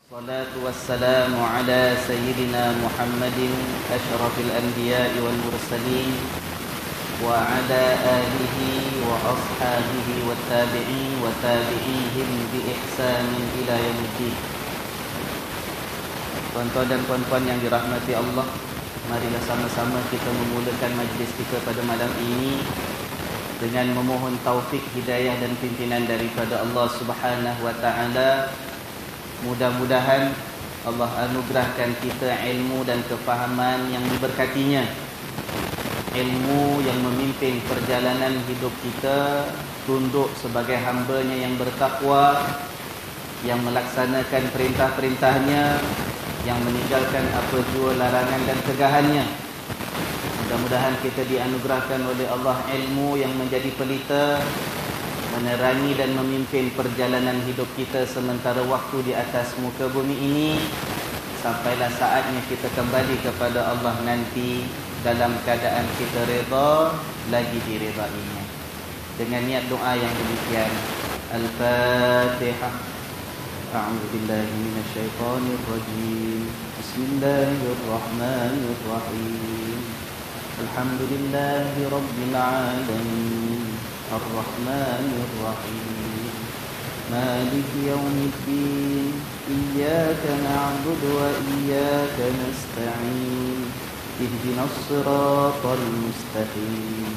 Salatu wassalamu ala sayyidina Muhammadin asyrafil anbiya'i wal mursalin wa ala alihi wa ashabihi wa tabi'in wa tabi'ihim bi ihsanin ila yaumiddin. Tuan-tuan dan puan-puan yang dirahmati Allah, marilah sama-sama kita memulakan majlis kita pada malam ini dengan memohon taufik, hidayah dan pimpinan daripada Allah Subhanahu wa taala. Mudah-mudahan Allah anugerahkan kita ilmu dan kefahaman yang diberkatinya, ilmu yang memimpin perjalanan hidup kita tunduk sebagai hamba-Nya yang bertakwa, yang melaksanakan perintah-perintahnya, yang meninggalkan apa jua larangan dan kegahannya. Mudah-mudahan kita dianugerahkan oleh Allah ilmu yang menjadi pelita, menerangi dan memimpin perjalanan hidup kita sementara waktu di atas muka bumi ini, sampailah saatnya kita kembali kepada Allah nanti dalam keadaan kita redha lagi diredainya. Dengan niat doa yang demikian, Al-Fatihah. A'udzu billahi minasyaitonir rajim. Bismillahirrahmanirrahim. Alhamdulillahi rabbil alamin. الرحمن الرحيم مالك يوم الدين إياك نعبد وإياك نستعين اهدنا الصراط المستقيم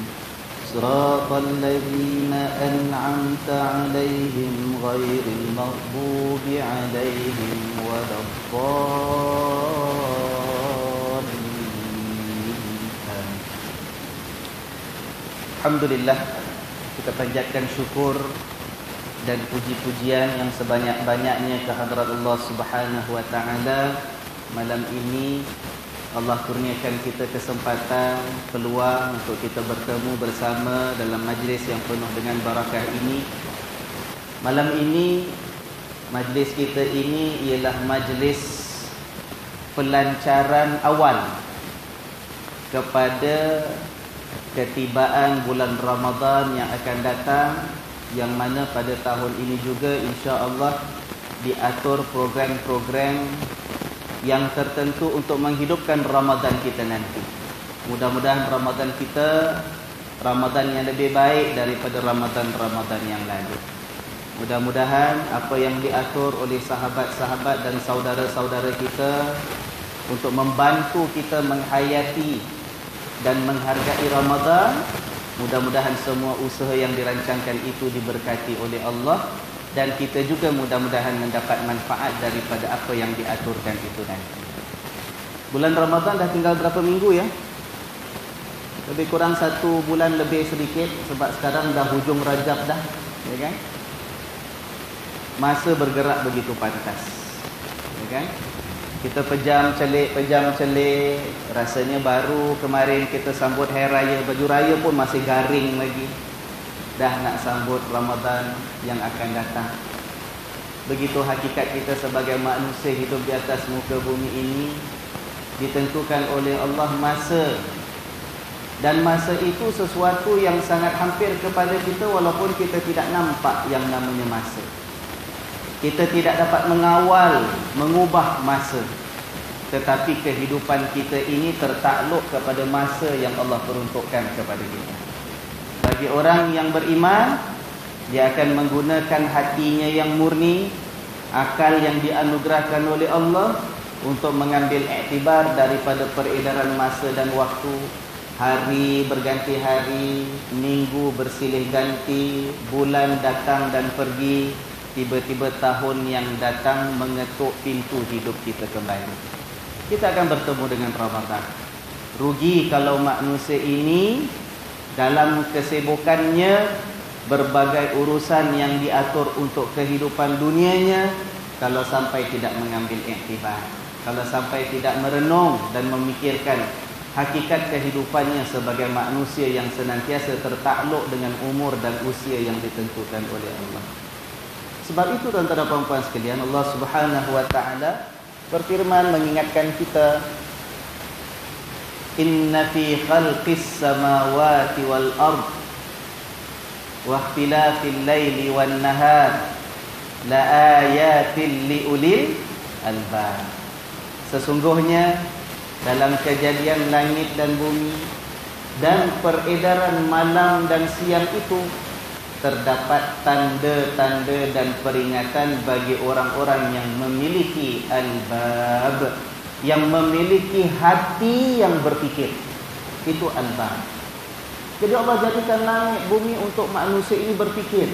صراط الذين أنعمت عليهم غير المغضوب عليهم ولا الضالين. Alhamdulillah, kita panjatkan syukur dan puji-pujian yang sebanyak-banyaknya kehadrat Allah Subhanahu wa taala. Malam ini Allah kurniakan kita kesempatan, peluang untuk kita bertemu bersama dalam majlis yang penuh dengan barakah ini. Malam ini, majlis kita ini ialah majlis pelancaran awal kepada ketibaan bulan Ramadan yang akan datang, yang mana pada tahun ini juga insya-Allah diatur program-program yang tertentu untuk menghidupkan Ramadan kita nanti. Mudah-mudahan Ramadan kita Ramadan yang lebih baik daripada Ramadan-Ramadan yang lalu. Mudah-mudahan apa yang diatur oleh sahabat-sahabat dan saudara-saudara kita untuk membantu kita menghayati dan menghargai Ramadan, mudah-mudahan semua usaha yang dirancangkan itu diberkati oleh Allah, dan kita juga mudah-mudahan mendapat manfaat daripada apa yang diaturkan itu nanti. Bulan Ramadan dah tinggal berapa minggu ya? Lebih kurang 1 bulan lebih sedikit, sebab sekarang dah hujung Rajab dah, ya kan? Masa bergerak begitu pantas, ya kan? Kita pejam celik, rasanya baru kemarin kita sambut Hari Raya, baju raya pun masih garing lagi. Dah nak sambut Ramadan yang akan datang. Begitu hakikat kita sebagai manusia hidup di atas muka bumi ini, ditentukan oleh Allah masa. Dan masa itu sesuatu yang sangat hampir kepada kita walaupun kita tidak nampak yang namanya masa. Kita tidak dapat mengawal, mengubah masa. Tetapi kehidupan kita ini tertakluk kepada masa yang Allah peruntukkan kepada kita. Bagi orang yang beriman, dia akan menggunakan hatinya yang murni, akal yang dianugerahkan oleh Allah untuk mengambil iktibar daripada peredaran masa dan waktu. Hari berganti hari, minggu bersilih ganti, bulan datang dan pergi. Tiba-tiba tahun yang datang mengetuk pintu hidup kita kembali. Kita akan bertemu dengan Ramadan. Rugi kalau manusia ini dalam kesibukannya, berbagai urusan yang diatur untuk kehidupan dunianya, kalau sampai tidak mengambil iktibar, kalau sampai tidak merenung dan memikirkan hakikat kehidupannya sebagai manusia yang senantiasa tertakluk dengan umur dan usia yang ditentukan oleh Allah. Sebab itu tuan-tuan dan puan-puan sekalian, Allah Subhanahu wa taala berfirman mengingatkan kita, inna fi khalqis samawati wal ard wa ikhtilafil laili wan nahar la ayatin liulil albab. Sesungguhnya dalam kejadian langit dan bumi dan peredaran malam dan siang itu terdapat tanda-tanda dan peringatan bagi orang-orang yang memiliki albab, yang memiliki hati yang berfikir. Itu albab. Jadi Allah jadikan langit bumi untuk manusia ini berfikir,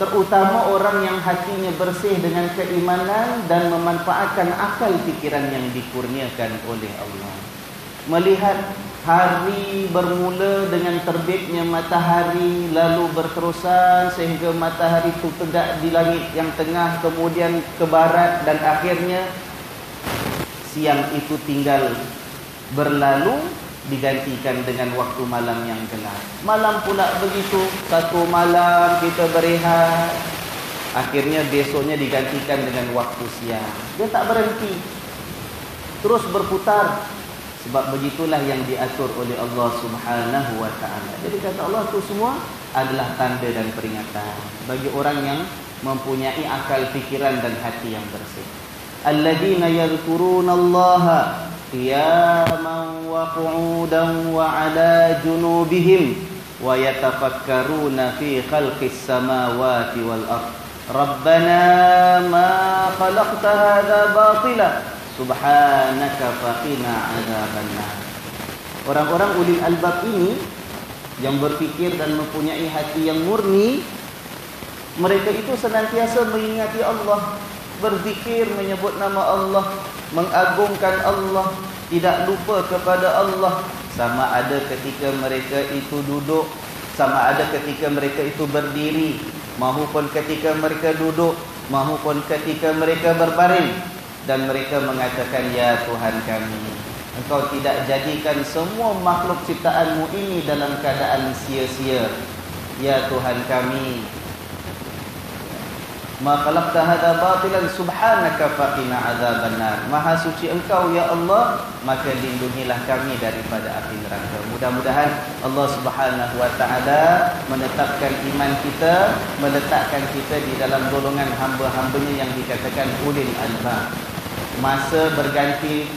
terutama orang yang hatinya bersih dengan keimanan dan memanfaatkan akal fikiran yang dikurniakan oleh Allah. Melihat hari bermula dengan terbitnya matahari, lalu berterusan sehingga matahari itu tegak di langit yang tengah, kemudian ke barat, dan akhirnya siang itu tinggal berlalu digantikan dengan waktu malam yang gelap. Malam pula begitu, satu malam kita berehat, akhirnya besoknya digantikan dengan waktu siang. Dia tak berhenti, terus berputar. Sebab begitulah yang diatur oleh Allah Subhanahu wa ta'ala. Jadi kata Allah itu semua adalah tanda dan peringatan bagi orang yang mempunyai akal fikiran dan hati yang bersih. Alladzina yadhkurunallaha qiyaman wa qu'udan wa 'ala junubihim wa yatafakkaruna fi khalqis samawati wal ardh. Rabbana ma khalaqta hadza batila subhanaka faqina 'adzabannar. Orang-orang ulil albab ini yang berfikir dan mempunyai hati yang murni, mereka itu senantiasa mengingati Allah, berzikir, menyebut nama Allah, mengagungkan Allah, tidak lupa kepada Allah. Sama ada ketika mereka itu duduk, sama ada ketika mereka itu berdiri, mahupun ketika mereka duduk, mahupun ketika mereka berbaring. Dan mereka mengatakan, ya Tuhan kami, Engkau tidak jadikan semua makhluk ciptaanmu ini dalam keadaan sia-sia. Ya Tuhan kami, ma khalaqta hadza batilan subhanaka faqina 'adzabannar. Maha suci Engkau ya Allah, maka lindungilah kami daripada api neraka. Mudah-mudahan Allah Subhanahu wa taala menetapkan iman kita, meletakkan kita di dalam golongan hamba-hambanya yang dikatakan ulil albab. Masa berganti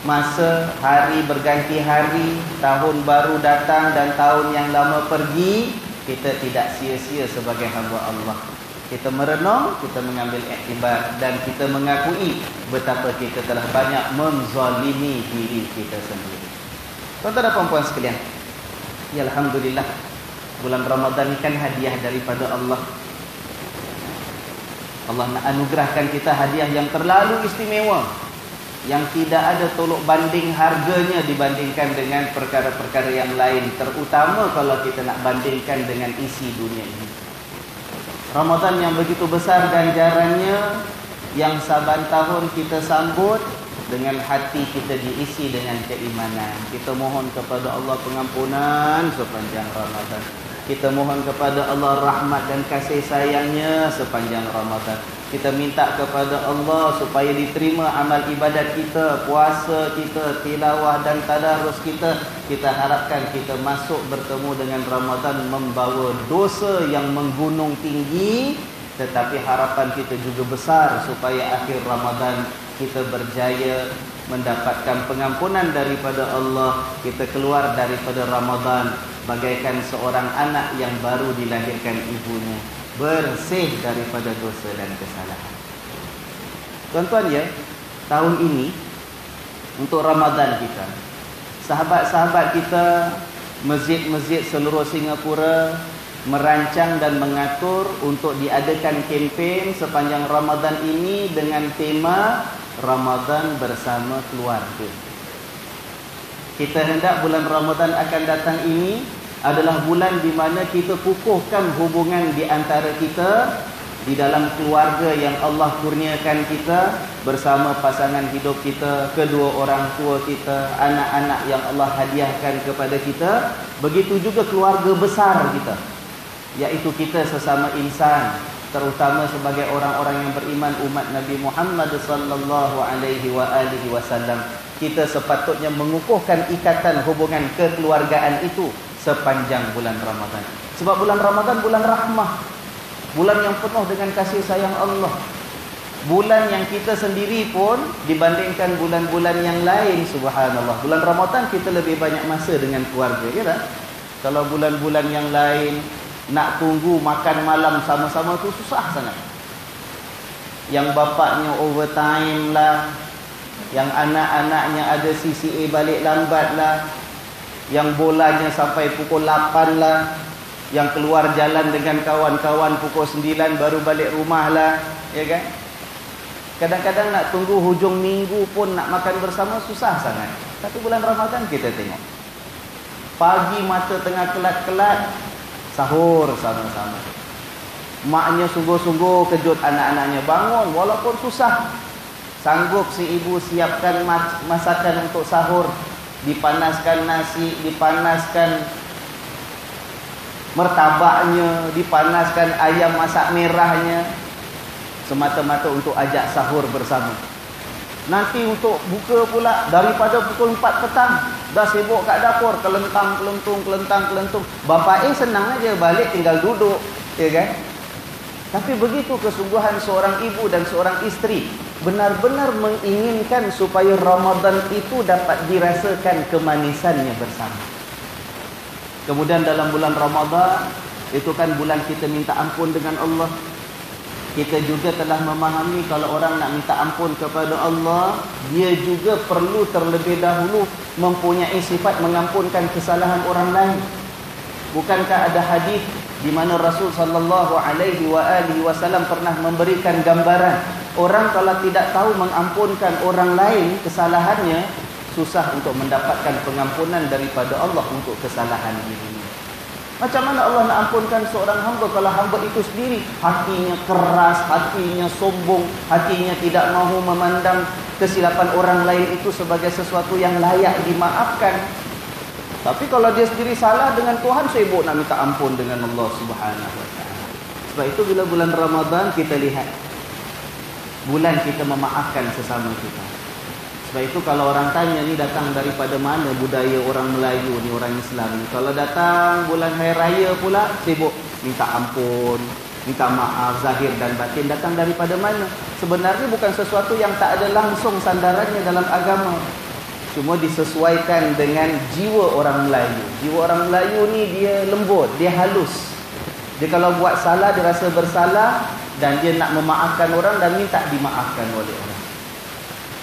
masa, hari berganti hari, tahun baru datang dan tahun yang lama pergi, kita tidak sia-sia sebagai hamba Allah. Kita merenung, kita mengambil iktibar, dan kita mengakui betapa kita telah banyak menzalimi diri kita sendiri. Tuan-tuan dan puan-puan sekalian, ya alhamdulillah, bulan Ramadan ini kan hadiah daripada Allah. Allah nak anugerahkan kita hadiah yang terlalu istimewa, yang tidak ada tolok banding harganya dibandingkan dengan perkara-perkara yang lain, terutama kalau kita nak bandingkan dengan isi dunia ini. Ramadan yang begitu besar ganjarannya, yang saban tahun kita sambut dengan hati kita diisi dengan keimanan. Kita mohon kepada Allah pengampunan sepanjang Ramadan. Kita mohon kepada Allah rahmat dan kasih sayangnya sepanjang Ramadan. Kita minta kepada Allah supaya diterima amal ibadat kita, puasa kita, tilawah dan tadarus kita. Kita harapkan kita masuk bertemu dengan Ramadan membawa dosa yang menggunung tinggi, tetapi harapan kita juga besar supaya akhir Ramadan kita berjaya mendapatkan pengampunan daripada Allah. Kita keluar daripada Ramadan bagaikan seorang anak yang baru dilahirkan ibunya, bersih daripada dosa dan kesalahan. Tuan-tuan ya, tahun ini untuk Ramadan kita, sahabat-sahabat kita, masjid-masjid seluruh Singapura merancang dan mengatur untuk diadakan kempen sepanjang Ramadan ini dengan tema Ramadan bersama keluarga. Kita hendak bulan Ramadan akan datang ini adalah bulan di mana kita kukuhkan hubungan di antara kita di dalam keluarga yang Allah kurniakan kita, bersama pasangan hidup kita, kedua orang tua kita, anak-anak yang Allah hadiahkan kepada kita. Begitu juga keluarga besar kita, yaitu kita sesama insan, terutama sebagai orang-orang yang beriman umat Nabi Muhammad sallallahu alaihi wasallam. Kita sepatutnya mengukuhkan ikatan hubungan kekeluargaan itu sepanjang bulan Ramadan. Sebab bulan Ramadan bulan rahmah, bulan yang penuh dengan kasih sayang Allah. Bulan yang kita sendiri pun dibandingkan bulan-bulan yang lain, subhanallah, bulan Ramadan kita lebih banyak masa dengan keluarga, ya tak? Kalau bulan-bulan yang lain nak tunggu makan malam sama-sama tu susah sangat. Yang bapaknya overtime lah, yang anak-anaknya ada CCA balik lambat lah, yang bolanya sampai pukul 8 lah, yang keluar jalan dengan kawan-kawan pukul 9 baru balik rumah lah, ya kan? Kadang-kadang nak tunggu hujung minggu pun nak makan bersama susah sangat. Tapi bulan Ramadan kita tengok, pagi mata tengah kelat-kelat, sahur sama-sama. Maknya sungguh-sungguh kejut anak-anaknya bangun walaupun susah. Sanggup si ibu siapkan masakan untuk sahur. Dipanaskan nasi, dipanaskan mertabaknya, dipanaskan ayam masak merahnya, semata-mata untuk ajak sahur bersama. Nanti untuk buka pula daripada pukul 4 petang dah sibuk kat dapur, kelentang-kelentung. Bapa senang aja, balik tinggal duduk, ya kan? Tapi begitu kesungguhan seorang ibu dan seorang isteri, benar-benar menginginkan supaya Ramadan itu dapat dirasakan kemanisannya bersama. Kemudian dalam bulan Ramadan itu kan bulan kita minta ampun dengan Allah. Kita juga telah memahami kalau orang nak minta ampun kepada Allah, dia juga perlu terlebih dahulu mempunyai sifat mengampunkan kesalahan orang lain. Bukankah ada hadis di mana Rasul sallallahu alaihi wasallam pernah memberikan gambaran, orang kalau tidak tahu mengampunkan orang lain kesalahannya, susah untuk mendapatkan pengampunan daripada Allah untuk kesalahan dirinya. Macam mana Allah nak ampunkan seorang hamba kalau hamba itu sendiri hatinya keras, hatinya sombong, hatinya tidak mahu memandang kesilapan orang lain itu sebagai sesuatu yang layak dimaafkan. Tapi kalau dia sendiri salah dengan Tuhan, sibuk nak minta ampun dengan Allah Subhanahu wa taala. Sebab itu bila bulan Ramadan kita lihat bulan kita memaafkan sesama kita. Sebab itu kalau orang tanya ni datang daripada mana budaya orang Melayu ni, orang Islam ni, kalau datang bulan Hari Raya pula sibuk minta ampun, minta maaf zahir dan batin, datang daripada mana? Sebenarnya bukan sesuatu yang tak ada langsung sandarannya dalam agama. Cuma disesuaikan dengan jiwa orang Melayu. Jiwa orang Melayu ni dia lembut, dia halus. Dia kalau buat salah dia rasa bersalah dan dia nak memaafkan orang dan minta dimaafkan oleh orang.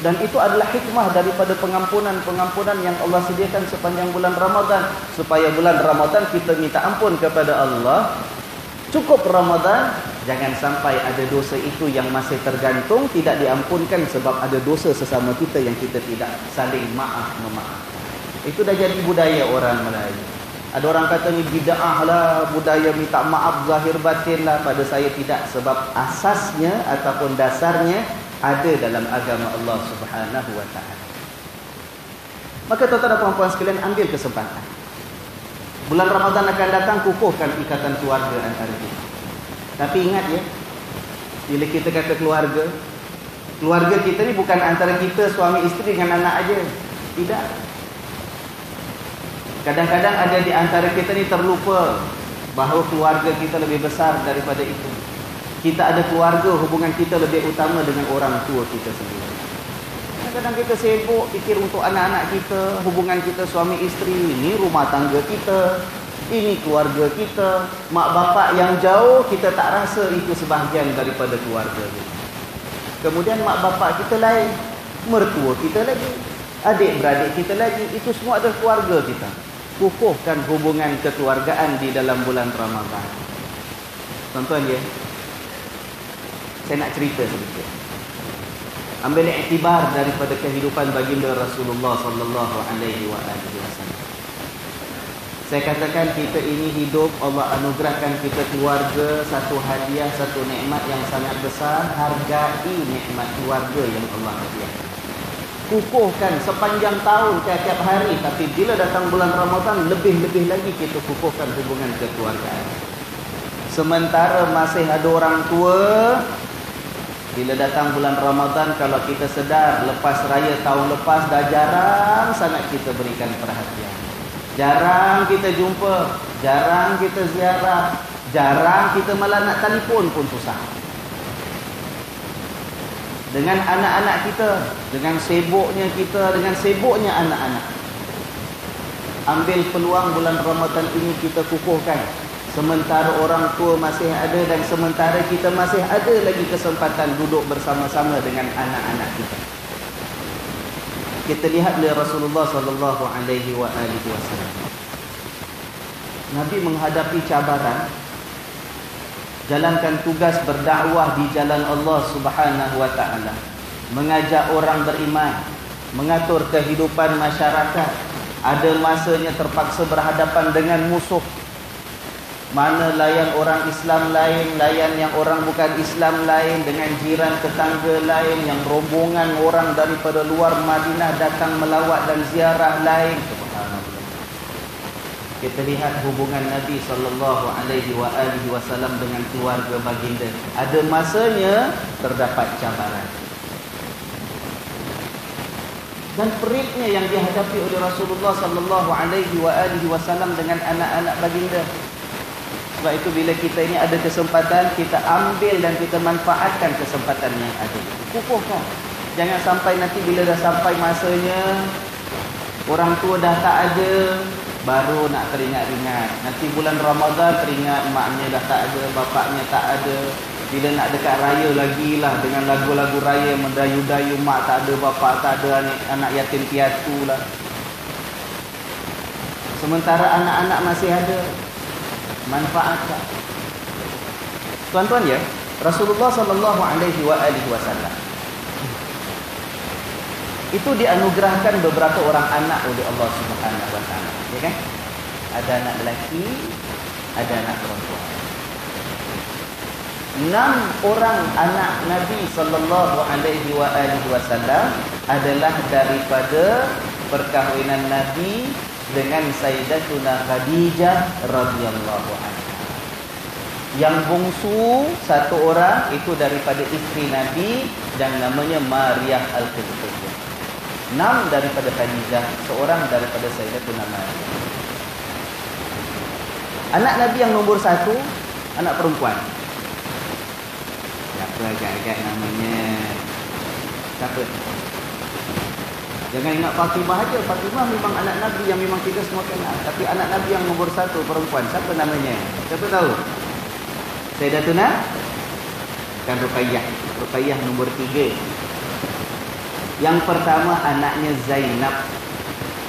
Dan itu adalah hikmah daripada pengampunan yang Allah sediakan sepanjang bulan Ramadan. Supaya bulan Ramadan kita minta ampun kepada Allah. Cukup Ramadan, jangan sampai ada dosa itu yang masih tergantung, tidak diampunkan sebab ada dosa sesama kita yang kita tidak saling memaafkan. Itu dah jadi budaya orang Melayu. Ada orang kata ni bid'ah lah, budaya minta maaf zahir batin lah. Pada saya tidak, sebab asasnya ataupun dasarnya ada dalam agama Allah Subhanahu wa taala. Maka tuan-tuan dan puan-puan sekalian, ambil kesempatan. Bulan Ramadan akan datang, kukuhkan ikatan keluarga antara kita. Tapi ingat ya, bila kita kata keluarga, keluarga kita ni bukan antara kita suami isteri dengan anak aja. Tidak. Kadang-kadang ada di antara kita ni terlupa bahawa keluarga kita lebih besar daripada itu. Kita ada keluarga, hubungan kita lebih utama dengan orang tua kita sendiri. Kadang-kadang kita sibuk fikir untuk anak-anak kita, hubungan kita suami isteri, ini rumah tangga kita, ini keluarga kita. Mak bapak yang jauh, kita tak rasa itu sebahagian daripada keluarga kita. Kemudian mak bapak kita lain, mertua kita lagi, adik-beradik kita lagi, itu semua adalah keluarga kita. Kukuhkan hubungan kekeluargaan di dalam bulan Ramadan. Tuan-tuan ya, saya nak cerita sedikit. Ambil iktibar daripada kehidupan baginda Rasulullah sallallahu alaihi wasallam. Saya katakan kita ini hidup, Allah anugerahkan kita keluarga, satu hadiah, satu nikmat yang sangat besar. Hargai nikmat keluarga yang Allah hadiahkan. Kukuhkan sepanjang tahun, tiap-tiap hari. Tapi bila datang bulan Ramadan, lebih-lebih lagi kita kukuhkan hubungan kekeluargaan. Sementara masih ada orang tua, bila datang bulan Ramadan, kalau kita sedar lepas raya tahun lepas dah jarang sangat kita berikan perhatian. Jarang kita jumpa, jarang kita ziarah, jarang kita malah nak telefon pun susah. dengan anak-anak kita, dengan sibuknya kita, dengan sibuknya anak-anak. Ambil peluang bulan Ramadan ini kita kukuhkan. Sementara orang tua masih ada dan sementara kita masih ada lagi kesempatan duduk bersama-sama dengan anak-anak kita. Kita lihat dari Rasulullah sallallahu alaihi wasallam. Nabi menghadapi cabaran, jalankan tugas berdakwah di jalan Allah Subhanahu wa taala, mengajak orang beriman, mengatur kehidupan masyarakat. Ada masanya terpaksa berhadapan dengan musuh. Mana layan orang Islam lain, layan yang orang bukan Islam lain, dengan jiran tetangga lain, yang rombongan orang daripada luar Madinah datang melawat dan ziarah lain. Subhanallah. Kita lihat hubungan Nabi sallallahu alaihi wasallam dengan keluarga baginda. Ada masanya terdapat cabaran. Dan peritnya yang dihadapi oleh Rasulullah sallallahu alaihi wasallam dengan anak-anak baginda. Sebab itu bila kita ini ada kesempatan, kita ambil dan kita manfaatkan kesempatan yang ada. Kukuhkan. Jangan sampai nanti bila dah sampai masanya, orang tua dah tak ada, baru nak teringat-ingat. Nanti bulan Ramadan teringat maknya dah tak ada, bapaknya tak ada. Bila nak dekat raya lagi lah dengan lagu-lagu raya mendayu-dayu, mak tak ada, bapak tak ada, anak yatim piatu lah. Sementara anak-anak masih ada. Manfaatkan. Tuan-tuan ya, Rasulullah sallallahu alaihi wasallam itu dianugerahkan beberapa orang anak oleh Allah Subhanahu wa taala, ya kan? Ada anak lelaki, ada anak perempuan. 6 orang anak Nabi sallallahu alaihi wasallam adalah daripada perkahwinan Nabi dengan Sayyidatuna Khadijah radhiyallahu anha. Yang bungsu satu orang itu daripada isteri Nabi dan namanya Maryam Al-Qibtiyah. 6 daripada Khadijah, seorang daripada Sayyidatuna Maryam. Anak Nabi yang nombor 1, anak perempuan. Siapa agak-agak namanya? Siapa? Jangan ingat Fatimah aja. Fatimah memang anak Nabi yang memang kita semua kenal. Tapi anak Nabi yang nombor 1 perempuan, siapa namanya? Siapa tahu? Sayyidatuna kan Ruqayyah. Ruqayyah nombor 3. Yang pertama anaknya Zainab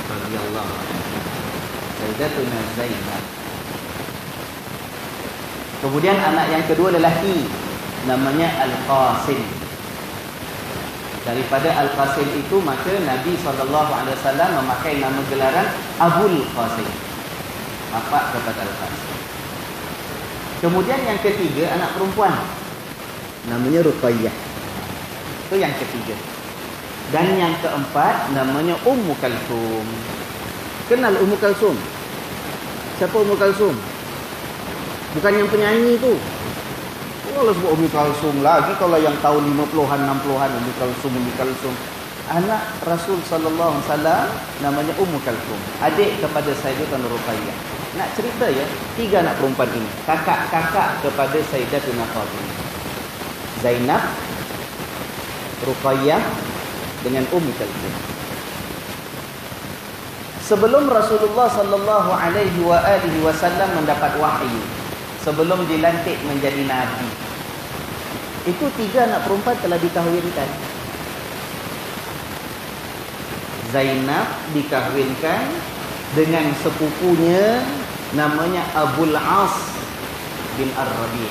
radhiyallahu anha. Sayyidatuna Zainab. Kemudian anak yang kedua lelaki, namanya Al-Qasim. Daripada Al-Qasim itu maka Nabi SAW memakai nama gelaran Abul Qasim, bapa kepada Al-Qasim. Kemudian yang ketiga anak perempuan, namanya Ruqayyah. Itu yang ketiga. Dan yang keempat namanya Ummu Kalsum. Kenal Ummu Kalsum? Siapa Ummu Kalsum? Bukan yang penyanyi tu. Kalau sebut Ummu Kalsum lagi, kalau yang tahun 50-an 60-an Ummu Kalsum. Anak Rasul sallallahu alaihi wasallam namanya Ummu Kalsum, adik kepada Sayyidatuna Ruqayyah. Nak cerita ya, 3 anak perempuan ini, kakak-kakak kepada Sayyidatuna Fatimah. Zainab, Ruqayyah dengan Ummu Kalsum. Sebelum Rasulullah sallallahu alaihi wasallam mendapat wahyu, sebelum dilantik menjadi nabi, itu 3 anak perempuan telah dikahwinkan. Zainab dikahwinkan dengan sepupunya namanya Abul As bin Ar-Rabi'.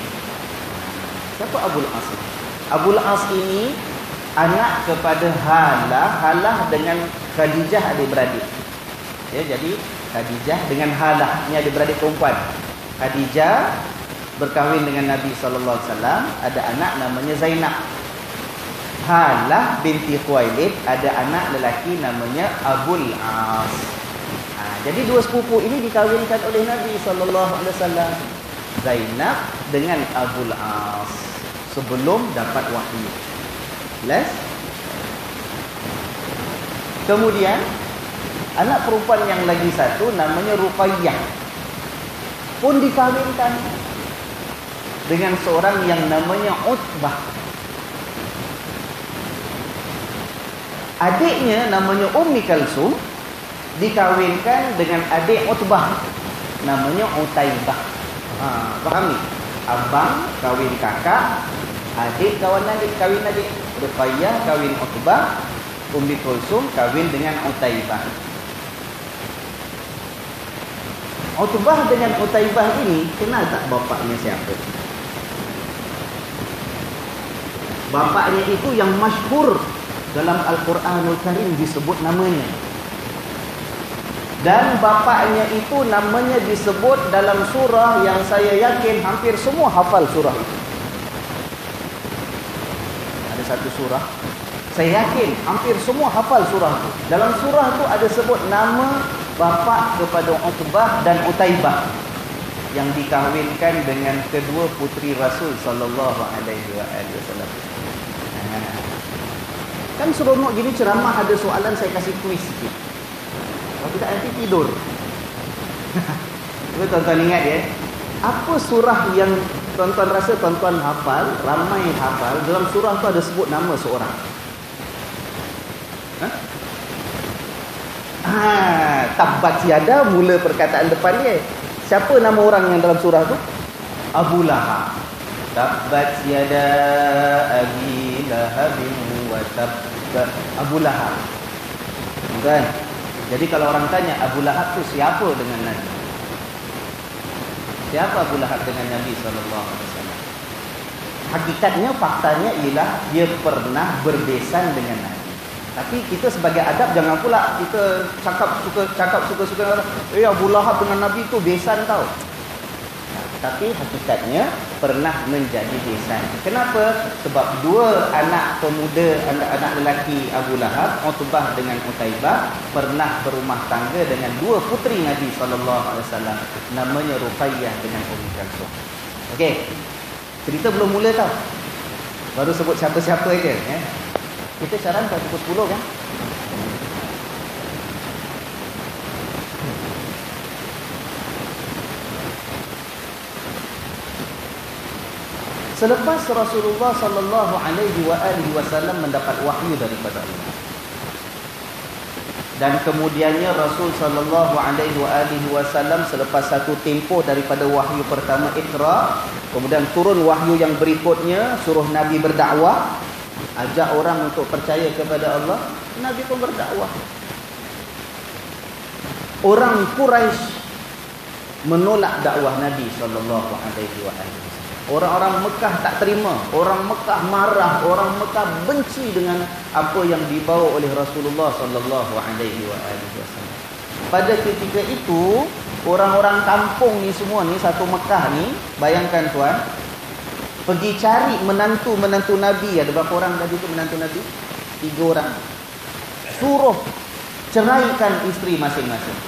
Siapa Abul As? Abul As ini anak kepada Halah dengan Khadijah adik-beradik. Ya, jadi Khadijah dengan Halah, ini adik-beradik perempuan. Khadijah berkahwin dengan Nabi sallallahu alaihi wasallam, ada anak namanya Zainab. Halah binti Khuwailid ada anak lelaki namanya Abul As. Jadi 2 sepupu ini dikahwinkan oleh Nabi sallallahu alaihi wasallam. Zainab dengan Abul As sebelum dapat wahyu. Jelas? Kemudian anak perempuan yang lagi satu namanya Ruqayyah pun dikahwinkan dengan seorang yang namanya Utbah. Adiknya namanya Ummi Kalsum dikawinkan dengan adik Utbah namanya Utaibah. Faham ni? Abang kawin kakak, adik kawin adik. Ruqayyah kawin Utbah, Ummi Kalsum kawin dengan Utaibah. Utbah dengan Utaibah ini kenal tak bapaknya siapa? Bapaknya itu yang masyhur dalam Al-Quranul Karim disebut namanya. Dan bapaknya itu namanya disebut dalam surah yang saya yakin hampir semua hafal surah itu. Ada satu surah, saya yakin hampir semua hafal surah itu. Dalam surah itu ada sebut nama bapa kepada Utbah dan Utaibah yang dikahwinkan dengan kedua putri Rasul sallallahu alaihi wasallam. Kan seronok gini ceramah ada soalan saya kasih kuis sikit. Kalau tidak nanti tidur. Cuba tuan-tuan ingat ya. Apa surah yang tuan-tuan rasa tuan-tuan hafal, ramai hafal, dalam surah tu ada sebut nama seorang? Tabbat yada mula perkataan depan dia. Siapa nama orang yang dalam surah tu? Abu Lahab. Tabbat yada Abi Lahabin wa tabb. Abu Lahab. Kan? Jadi kalau orang tanya Abu Lahab tu siapa dengan Nabi? Siapa Abu Lahab dengan Nabi sallallahu alaihi wasallam? Hakikatnya, faktanya ialah dia pernah berbesan dengan Nabi. Tapi kita sebagai adab jangan pula kita cakap suka Abu Lahab dengan Nabi tu besan tau. Tapi hakikatnya pernah menjadi besan. Kenapa? Sebab dua anak pemuda, anak lelaki Abu Lahab, Utbah dengan Utaibah, pernah berumah tangga dengan dua puteri Nabi SAW. Namanya Ruqayyah dengan Ummi Kalsum. Okey. Cerita belum mula tau. Baru sebut siapa-siapa je. Kita saran pukul 10 kan? Selepas Rasulullah sallallahu alaihi wasallam mendapat wahyu daripada Allah, dan kemudiannya Rasul sallallahu alaihi wasallam selepas satu tempoh daripada wahyu pertama Iqra, kemudian turun wahyu yang berikutnya, suruh Nabi berdakwah, ajak orang untuk percaya kepada Allah. Nabi pun berdakwah. Orang Quraisy menolak dakwah Nabi sallallahu alaihi wasallam. Orang-orang Mekah tak terima, orang Mekah marah, orang Mekah benci dengan apa yang dibawa oleh Rasulullah sallallahu alaihi wasallam. Pada ketika itu, orang-orang kampung ni semua ni, satu Mekah ni, bayangkan tuan, pergi cari menantu-menantu Nabi. Ada berapa orang tadi tu menantu Nabi? 3 orang. Suruh ceraikan isteri masing-masing.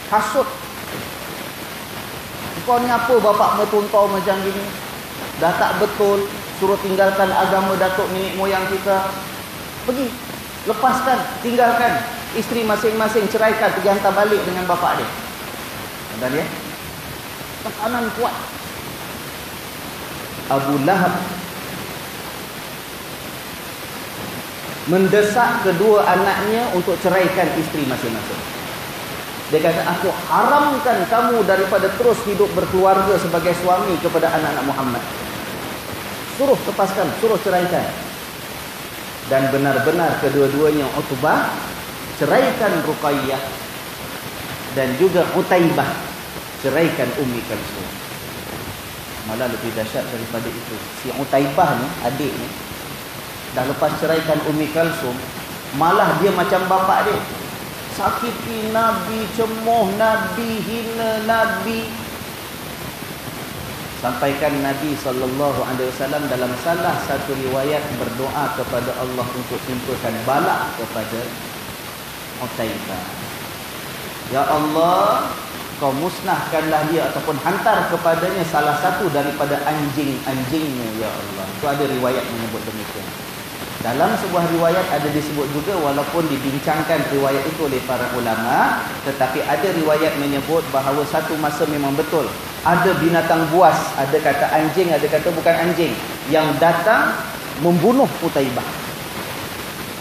Hasut. Kau ni apa bapak metuntau macam gini? Dah tak betul. Suruh tinggalkan agama datuk nenek moyang kita. Pergi. Lepaskan. Tinggalkan. Isteri masing-masing ceraikan. Pergi hantar balik dengan bapak dia. Ada dia? Tekanan kuat. Abu Lahab mendesak kedua anaknya untuk ceraikan isteri masing-masing. Dia kata, aku haramkan kamu daripada terus hidup berkeluarga sebagai suami kepada anak-anak Muhammad. Suruh lepaskan, suruh ceraikan. Dan benar-benar kedua-duanya Utbah ceraikan Ruqayyah, dan juga Utaibah ceraikan Ummi Kalsum. Malah lebih dahsyat daripada itu, si Utaibah ni, adik ni, dah lepas ceraikan Ummi Kalsum, malah dia macam bapak dia. Sakiti Nabi, cemoh Nabi, hina Nabi. Sampaikan Nabi SAW dalam salah satu riwayat berdoa kepada Allah untuk timpakan balak kepada Utaibah. Ya Allah, kau musnahkanlah dia ataupun hantar kepadanya salah satu daripada anjing-anjingmu, ya Allah. Itu ada riwayat menyebut demikian. Dalam sebuah riwayat ada disebut juga, walaupun dibincangkan riwayat itu oleh para ulama, tetapi ada riwayat menyebut bahawa satu masa memang betul ada binatang buas, ada kata anjing, ada kata bukan anjing, yang datang membunuh Utaibah.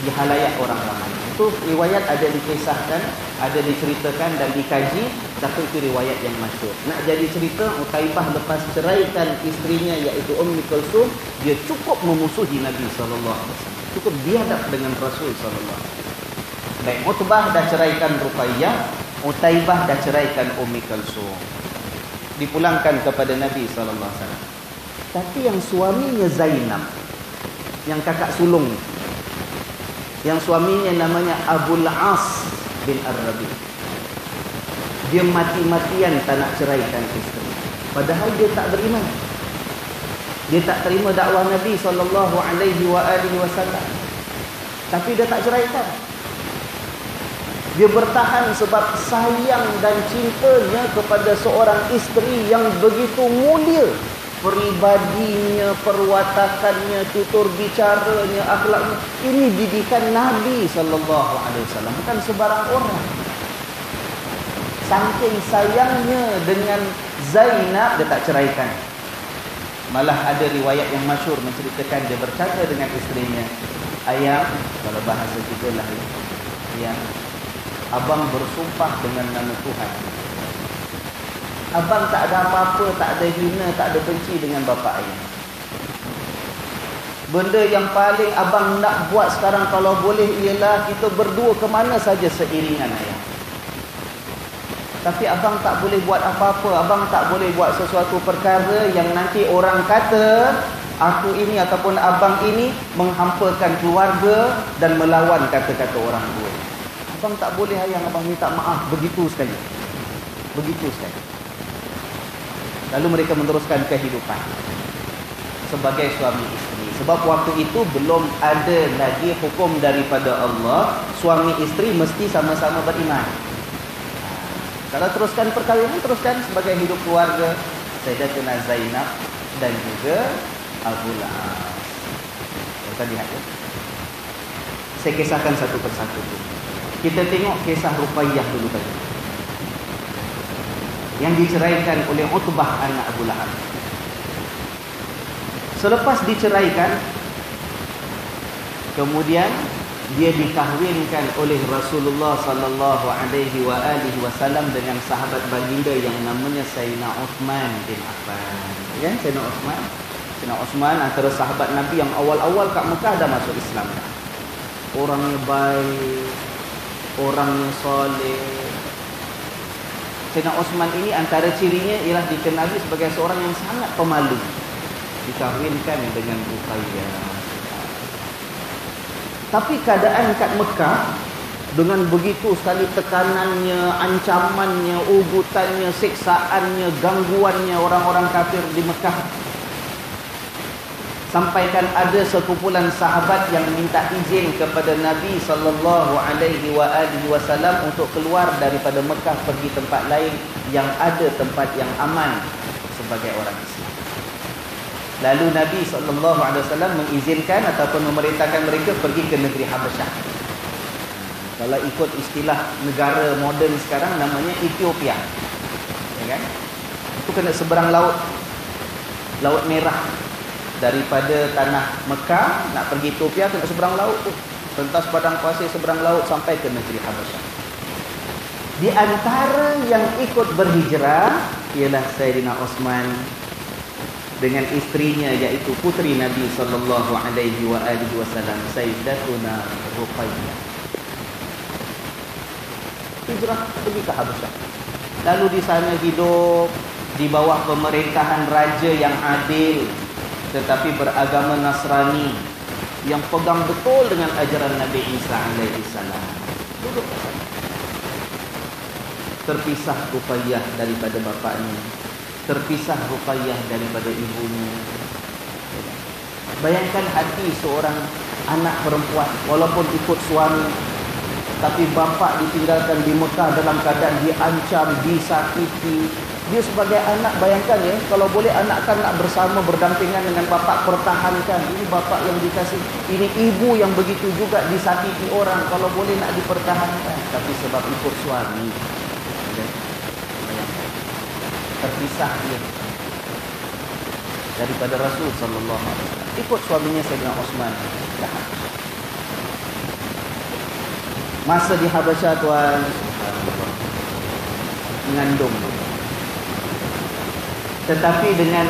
di halayak orang ramai. Itu riwayat ada dikisahkan, ada diceritakan dan dikaji, tapi itu riwayat yang masyhur. Nak jadi cerita, Utaibah lepas ceraikan isterinya iaitu Ummi Kulsum, dia cukup memusuhi Nabi sallallahu alaihi wasallam. Cukup biadab dengan Rasul sallallahu alaihi wasallam. Baik, Utbah dah ceraikan Ruqayyah, Utaibah dah ceraikan Ummi Kulsum. Dipulangkan kepada Nabi sallallahu alaihi wasallam. Tapi yang suaminya Zainab, yang kakak sulung, yang suaminya namanya Abul As bin Ar-Rabi, dia mati-matian tak nak ceraikan isteri. Padahal dia tak beriman. Dia tak terima dakwah Nabi SAW. Tapi dia tak ceraikan. Dia bertahan sebab sayang dan cintanya kepada seorang isteri yang begitu mulia. Peribadinya, perwatakannya, tutur bicaranya, akhlaknya. Ini didikan Nabi SAW, bukan sebarang orang. Saking sayangnya dengan Zainab, dia tak ceraikan. Malah ada riwayat yang masyhur menceritakan dia bercakap dengan isterinya, "Ayah," kalau bahasa kita lah ya, "abang bersumpah dengan nama Tuhan, abang tak ada apa-apa, tak ada hina, tak ada benci dengan bapa ayah. Benda yang paling abang nak buat sekarang kalau boleh ialah kita berdua ke mana saja seiringan ayah. Tapi abang tak boleh buat apa-apa, abang tak boleh buat sesuatu perkara yang nanti orang kata aku ini ataupun abang ini menghampakan keluarga dan melawan kata-kata orang tua. Abang tak boleh ayah, abang minta maaf." Begitu sekali. Begitu sekali. Lalu mereka meneruskan kehidupan sebagai suami isteri. Sebab waktu itu belum ada lagi hukum daripada Allah, suami isteri mesti sama-sama beriman. Kalau teruskan perkahwinan, teruskan sebagai hidup keluarga Sayyidatuna Zainab dan juga Abul As. Kita lihat ya. Saya kisahkan satu persatu. Kita tengok kisah Ruqayyah dulu tadi, yang diceraikan oleh Utbah anak Abu Lahab. Selepas diceraikan, kemudian dia dikahwinkan oleh Rasulullah sallallahu alaihi wasallam dengan sahabat baginda yang namanya Sayyidina Uthman bin Affan. Ya, Sayyidina Uthman. Sayyidina Uthman antara sahabat Nabi yang awal-awal kat Mekah dah masuk Islam dah. Orangnya baik, orangnya soleh. Sayyidina Uthman ini antara cirinya ialah dikenali sebagai seorang yang sangat pemalu. Dikahwinkan dengan Ruqayyah. Tapi keadaan kat Mekah dengan begitu sekali tekanannya, ancamannya, ugutannya, siksaannya, gangguannya orang-orang kafir di Mekah. Sampaikan ada sekumpulan sahabat yang minta izin kepada Nabi sallallahu alaihi wasallam untuk keluar daripada Mekah pergi tempat lain yang ada tempat yang aman sebagai orang Islam. Lalu Nabi SAW mengizinkan ataupun memerintahkan mereka pergi ke negeri Habasyah. Kalau ikut istilah negara moden sekarang namanya Ethiopia. Ya kan? Itu kena seberang laut. Laut Merah. Daripada tanah Mekah nak pergi Ethiopia kena seberang laut tu. Pentas padang pasir seberang laut sampai ke negeri Habasyah. Di antara yang ikut berhijrah ialah Sayyidina Uthman dengan isterinya iaitu puteri Nabi sallallahu alaihi wasallam Sayyidatuna Ruqayyah. Hijrah pergi ke Habasyah. Lalu di sana hidup di bawah pemerintahan raja yang adil tetapi beragama Nasrani yang pegang betul dengan ajaran Nabi Isa alaihi salam. Duduk di sana. Terpisah Ruqayyah daripada bapaknya, terpisah Ruqayyah daripada ibunya. Bayangkan hati seorang anak perempuan walaupun ikut suami, tapi bapa ditinggalkan di Mekah dalam keadaan diancam, disakiti. Dia sebagai anak, bayangkan ya, kalau boleh anak kan nak bersama berdampingan dengan bapa, pertahankan. Ini bapa yang dikasih, ini ibu yang begitu juga disakiti orang, kalau boleh nak dipertahankan. Tapi sebab ikut suami, terpisah dia daripada Rasul sallallahu alaihi wasallam. Ikut suaminya Sayyidina Uthman. Masa di Habasyah tuan, mengandung. Tetapi dengan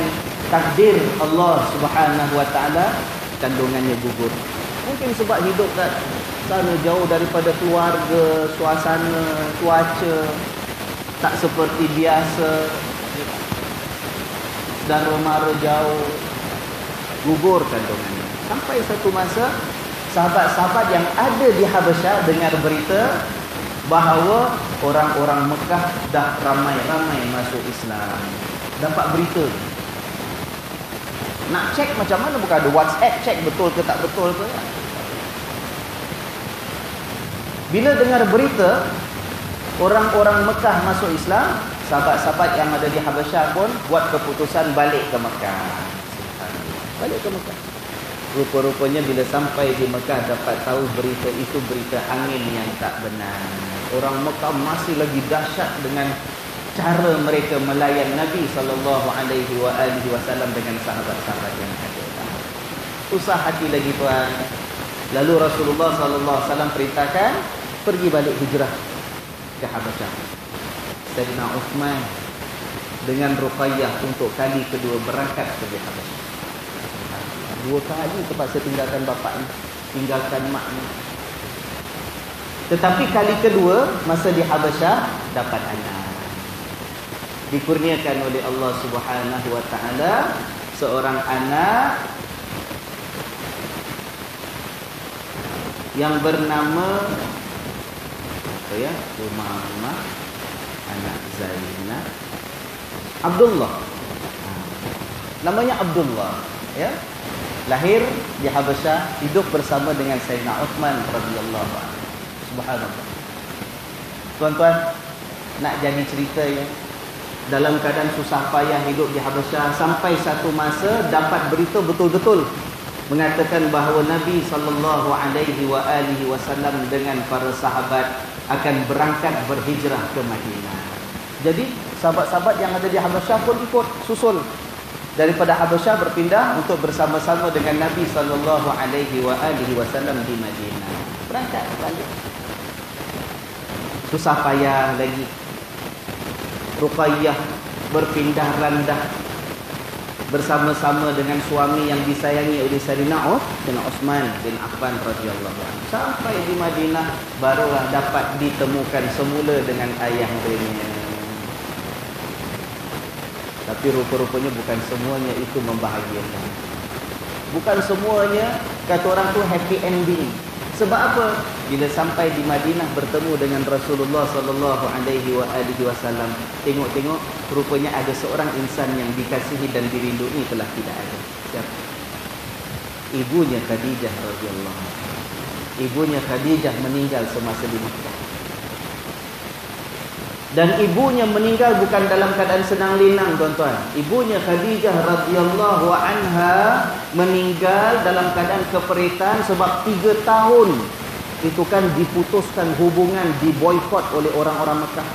takdir Allah Subhanahu wa taala, kandungannya gugur. Mungkin sebab hidup kat sana jauh daripada keluarga, suasana, cuaca tak seperti biasa, saudara mara jauh, gugur kandungannya. Sampai satu masa sahabat-sahabat yang ada di Habasyah dengar berita bahawa orang-orang Mekah dah ramai-ramai masuk Islam. Dapat berita. Nak cek macam mana, bukan ada WhatsApp cek betul ke tak betul ke. Bila dengar berita orang-orang Mekah masuk Islam, sahabat-sahabat yang ada di Habasyah pun buat keputusan balik ke Mekah. Balik ke Mekah. Rupa-rupanya bila sampai di Mekah dapat tahu berita itu berita angin yang tak benar. Orang Mekah masih lagi dahsyat dengan cara mereka melayan Nabi SAW dengan sahabat-sahabat yang ada. Susah hati lagi tuan. Lalu Rasulullah SAW perintahkan pergi balik hijrah ke Habasyah. Sayyidina Uthman dengan Ruqayyah untuk kali kedua berangkat ke Habasyah. 2 kali terpaksa tinggalkan bapaknya, tinggalkan maknya. Tetapi kali kedua masa di Habasyah dapat anak. Dikurniakan oleh Allah Subhanahu wa taala seorang anak yang bernama apa ya? Umamah, anak Zainab, Abdullah. Namanya Abdullah, ya. Lahir di Habasyah, hidup bersama dengan Sayyidina Uthman radhiyallahu anhu. Subhanallah. Tuan-tuan, nak jadi cerita ya. Dalam keadaan susah payah hidup di Habasyah, sampai satu masa dapat berita betul-betul mengatakan bahawa Nabi SAW dengan para sahabat akan berangkat berhijrah ke Madinah. Jadi sahabat-sahabat yang ada di Habasyah pun ikut susul daripada Habasyah berpindah untuk bersama-sama dengan Nabi SAW di Madinah. Berangkat balik. Susah payah lagi. Ruqayyah berpindah randah bersama-sama dengan suami yang disayangi oleh Sayyidina Uthman bin Affan radhiyallahu anhu. Sampai di Madinah barulah dapat ditemukan semula dengan ayahnya. Tapi rupa-rupanya bukan semuanya itu membahagiakan. Bukan semuanya kata orang tu happy ending. Sebab apa? Bila sampai di Madinah bertemu dengan Rasulullah sallallahu alaihi wasallam, tengok-tengok rupanya ada seorang insan yang dikasihi dan dirindui telah tidak ada. Siapa? Ibunya Khadijah radhiyallahu anha. Ibunya Khadijah meninggal semasa di Makkah. Dan ibunya meninggal bukan dalam keadaan senang lenang, tuan-tuan. Ibunya Khadijah radhiyallahu anha meninggal dalam keadaan keperitan sebab 3 tahun itu kan diputuskan hubungan, diboikot oleh orang-orang Mekah.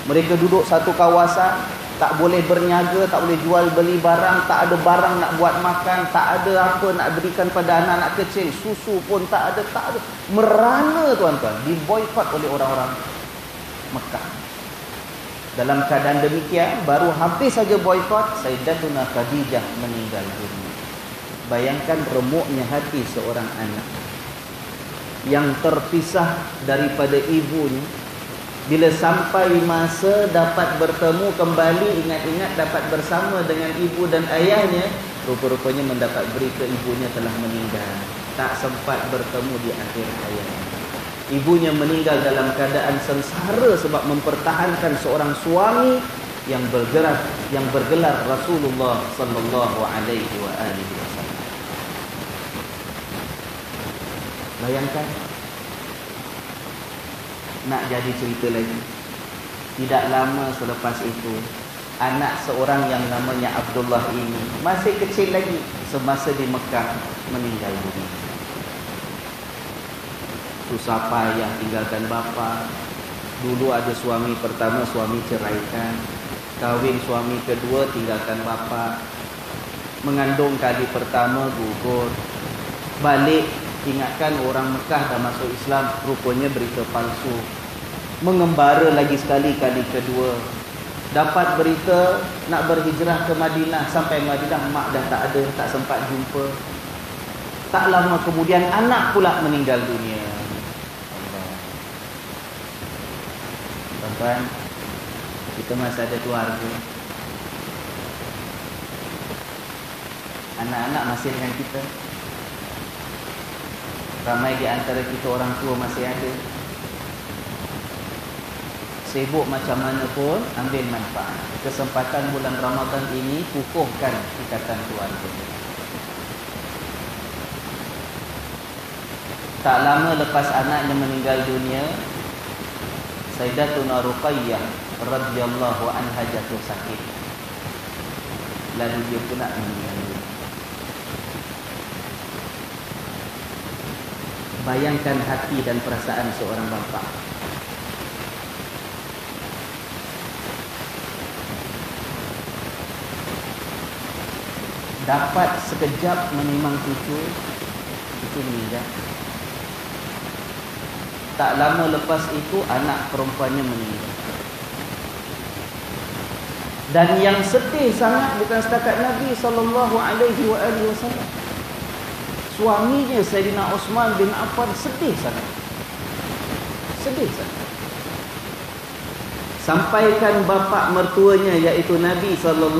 Mereka duduk satu kawasan, tak boleh berniaga, tak boleh jual beli barang, tak ada barang nak buat makan, tak ada apa nak berikan pada anak-anak kecil, susu pun tak ada. Merana, tuan-tuan, diboikot oleh orang-orang Mekah. Dalam keadaan demikian, baru habis saja boikot, Sayyidatuna Khadijah meninggal dunia. Bayangkan remuknya hati seorang anak yang terpisah daripada ibunya. Bila sampai masa dapat bertemu kembali, ingat-ingat dapat bersama dengan ibu dan ayahnya, rupa-rupanya mendapat berita ibunya telah meninggal. Tak sempat bertemu di akhir hayatnya. Ibunya meninggal dalam keadaan sengsara sebab mempertahankan seorang suami yang bergelar Rasulullah sallallahu alaihi wasallam. Bayangkan, nak jadi cerita lagi. Tidak lama selepas itu, anak seorang yang namanya Abdullah ini masih kecil lagi semasa di Mekah meninggal dunia. Susah payah tinggalkan bapa. Dulu ada suami pertama, suami ceraikan. Kahwin suami kedua, tinggalkan bapa. Mengandung kali pertama, gugur. Balik Ingatkan orang Mekah dah masuk Islam, rupanya berita palsu. Mengembara lagi sekali, kali kedua. Dapat berita nak berhijrah ke Madinah. Sampai Madinah mak dah tak ada, tak sempat jumpa. Tak lama kemudian anak pula meninggal dunia. Tuan-tuan, kita masih ada keluarga. Anak-anak masih dengan kita. Ramai di antara kita orang tua masih ada. Sibuk macam mana pun, ambil manfaat. Kesempatan bulan Ramadan ini, kukuhkan ikatan keluarga. Tak lama lepas anaknya meninggal dunia, Sayyidatuna Ruqayyah radhiyallahu anha jatuh sakit. Lalu dia pula meninggal dunia. Bayangkan hati dan perasaan seorang bapa. Dapat sekejap menimang cucu meninggal. Tak lama lepas itu anak perempuannya meninggal. Dan yang sedih sangat bukan setakat Nabi SAW. Suaminya Sayyidina Uthman bin Affan sedih sangat. Sedih sangat. Sampaikan bapa mertuanya iaitu Nabi SAW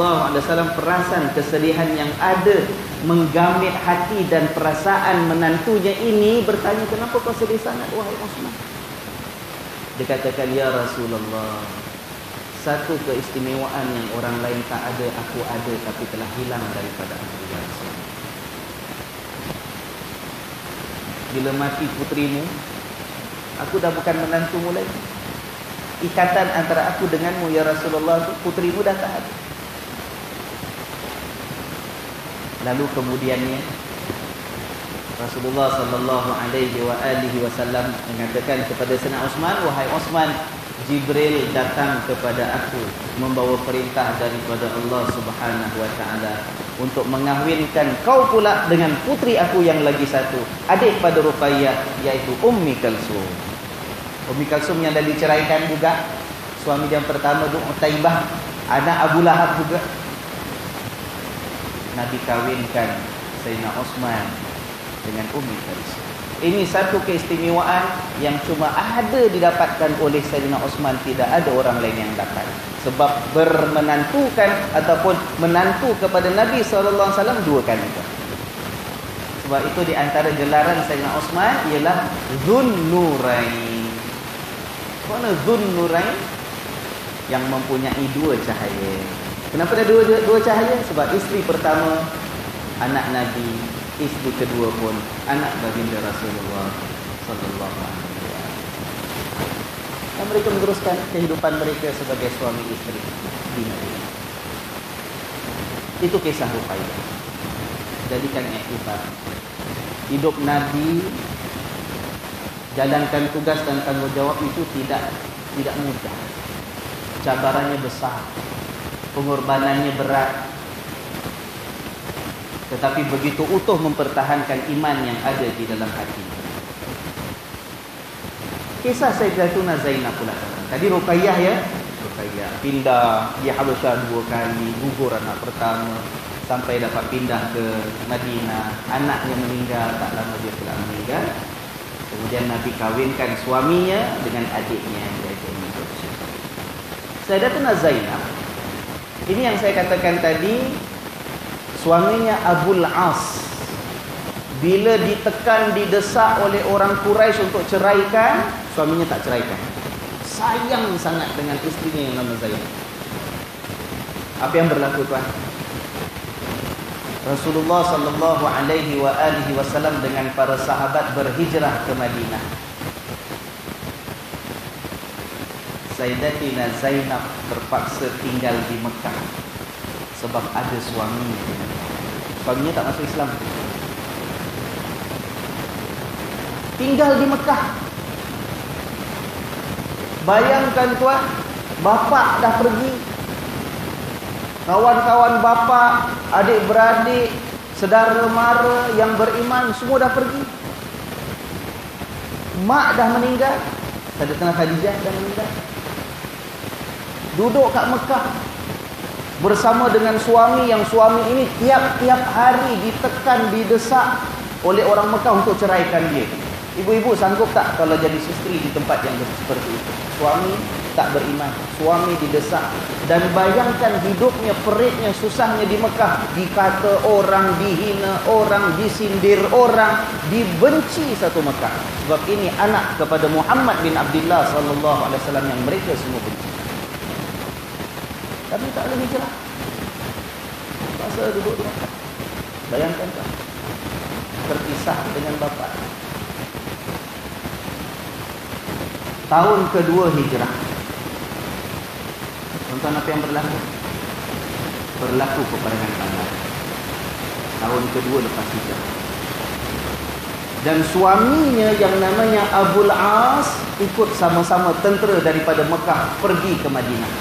perasan kesedihan yang ada menggamit hati dan perasaan menantunya ini, bertanya, kenapa kau sedih sangat wahai Uthman? Dia katakan, ya Rasulullah, satu keistimewaan yang orang lain tak ada, aku ada, tapi telah hilang daripada aku, ya Rasulullah. Bila mati putrimu, aku dah bukan menantumu lagi. Ikatan antara aku denganmu, ya Rasulullah, putrimu dah tak ada. Lalu kemudiannya Rasulullah SAW mengatakan kepada Sayyidina Uthman, wahai Uthman, Jibril datang kepada aku membawa perintah daripada Allah Subhanahu wa taala untuk mengahwinkan kau pula dengan putri aku yang lagi satu, adik pada Ruqayyah, iaitu Ummi Kalsum. Ummi Kalsum yang dah diceraikan juga, suami yang pertama tu Utaibah, anak Abu Lahab juga. Nabi kawinkan Sayyidina Uthman dengan Ummi Kalsum. Ini satu keistimewaan yang cuma ada didapatkan oleh Sayyidina Uthman, tidak ada orang lain yang dapat. Sebab bermenantukan ataupun menantu kepada Nabi SAW dua kali. Sebab itu di antara gelaran Sayyidina Uthman ialah Zunnurain. Mana Zunnurain? Yang mempunyai dua cahaya. Kenapa ada dua cahaya? Sebab isteri pertama anak Nabi, isteri kedua pun anak baginda Rasulullah sallallahu alaihi wasallam. Dan mereka meneruskan kehidupan mereka sebagai suami isteri di Madinah. Itu kisah Ruqayyah. Jadikan iktibar. Hidup Nabi, jalankan tugas dan tanggungjawab itu tidak mudah. Cabarannya besar, pengorbanannya berat. Tetapi begitu utuh mempertahankan iman yang ada di dalam hati. Kisah Sayyidatuna Zainab pula. Tadi Ruqayyah ya. Ruqayyah pindah di Habasyah 2 kali, gugur anak pertama, sampai dapat pindah ke Madinah. Anaknya meninggal, tak lama dia pula meninggal. Kemudian Nabi kawinkan suaminya dengan adiknya, iaitu Ummi Kalsum. Sayyidatuna Zainab, ini yang saya katakan tadi, suaminya Abul As, bila ditekan, didesak oleh orang Quraisy untuk ceraikan, suaminya tak ceraikan. Sayang sangat dengan isterinya yang nama Zainab. Apa yang berlaku tuan? Rasulullah sallallahu alaihi wasallam dengan para sahabat berhijrah ke Madinah. Sayyidatina Zainab terpaksa tinggal di Mekah sebab ada suaminya. Suaminya tak masuk Islam. Tinggal di Mekah. Bayangkan tuan, bapa dah pergi, kawan-kawan bapa, adik-beradik, saudara mara yang beriman semua dah pergi. mak dah meninggal, Sayyidatina Khadijah dah meninggal. Duduk kat Mekah bersama dengan suami, yang suami ini tiap-tiap hari ditekan, didesak oleh orang Mekah untuk ceraikan dia. Ibu-ibu sanggup tak kalau jadi isteri di tempat yang seperti itu? Suami tak beriman, suami didesak, dan bayangkan hidupnya, peritnya, susahnya di Mekah. Dikata orang, dihina orang, disindir orang, dibenci satu Mekah. Sebab ini anak kepada Muhammad bin Abdullah sallallahu alaihi wasallam yang mereka semua benci. Tapi tak boleh hijrah, pasal duduk di Mekah. Bayangkan tak, terpisah dengan bapa. Tahun kedua hijrah, tuan-tuan, apa yang berlaku? Berlaku peperangan Badar. Tahun kedua lepas hijrah. Dan suaminya yang namanya Abul As ikut sama-sama tentera daripada Mekah pergi ke Madinah.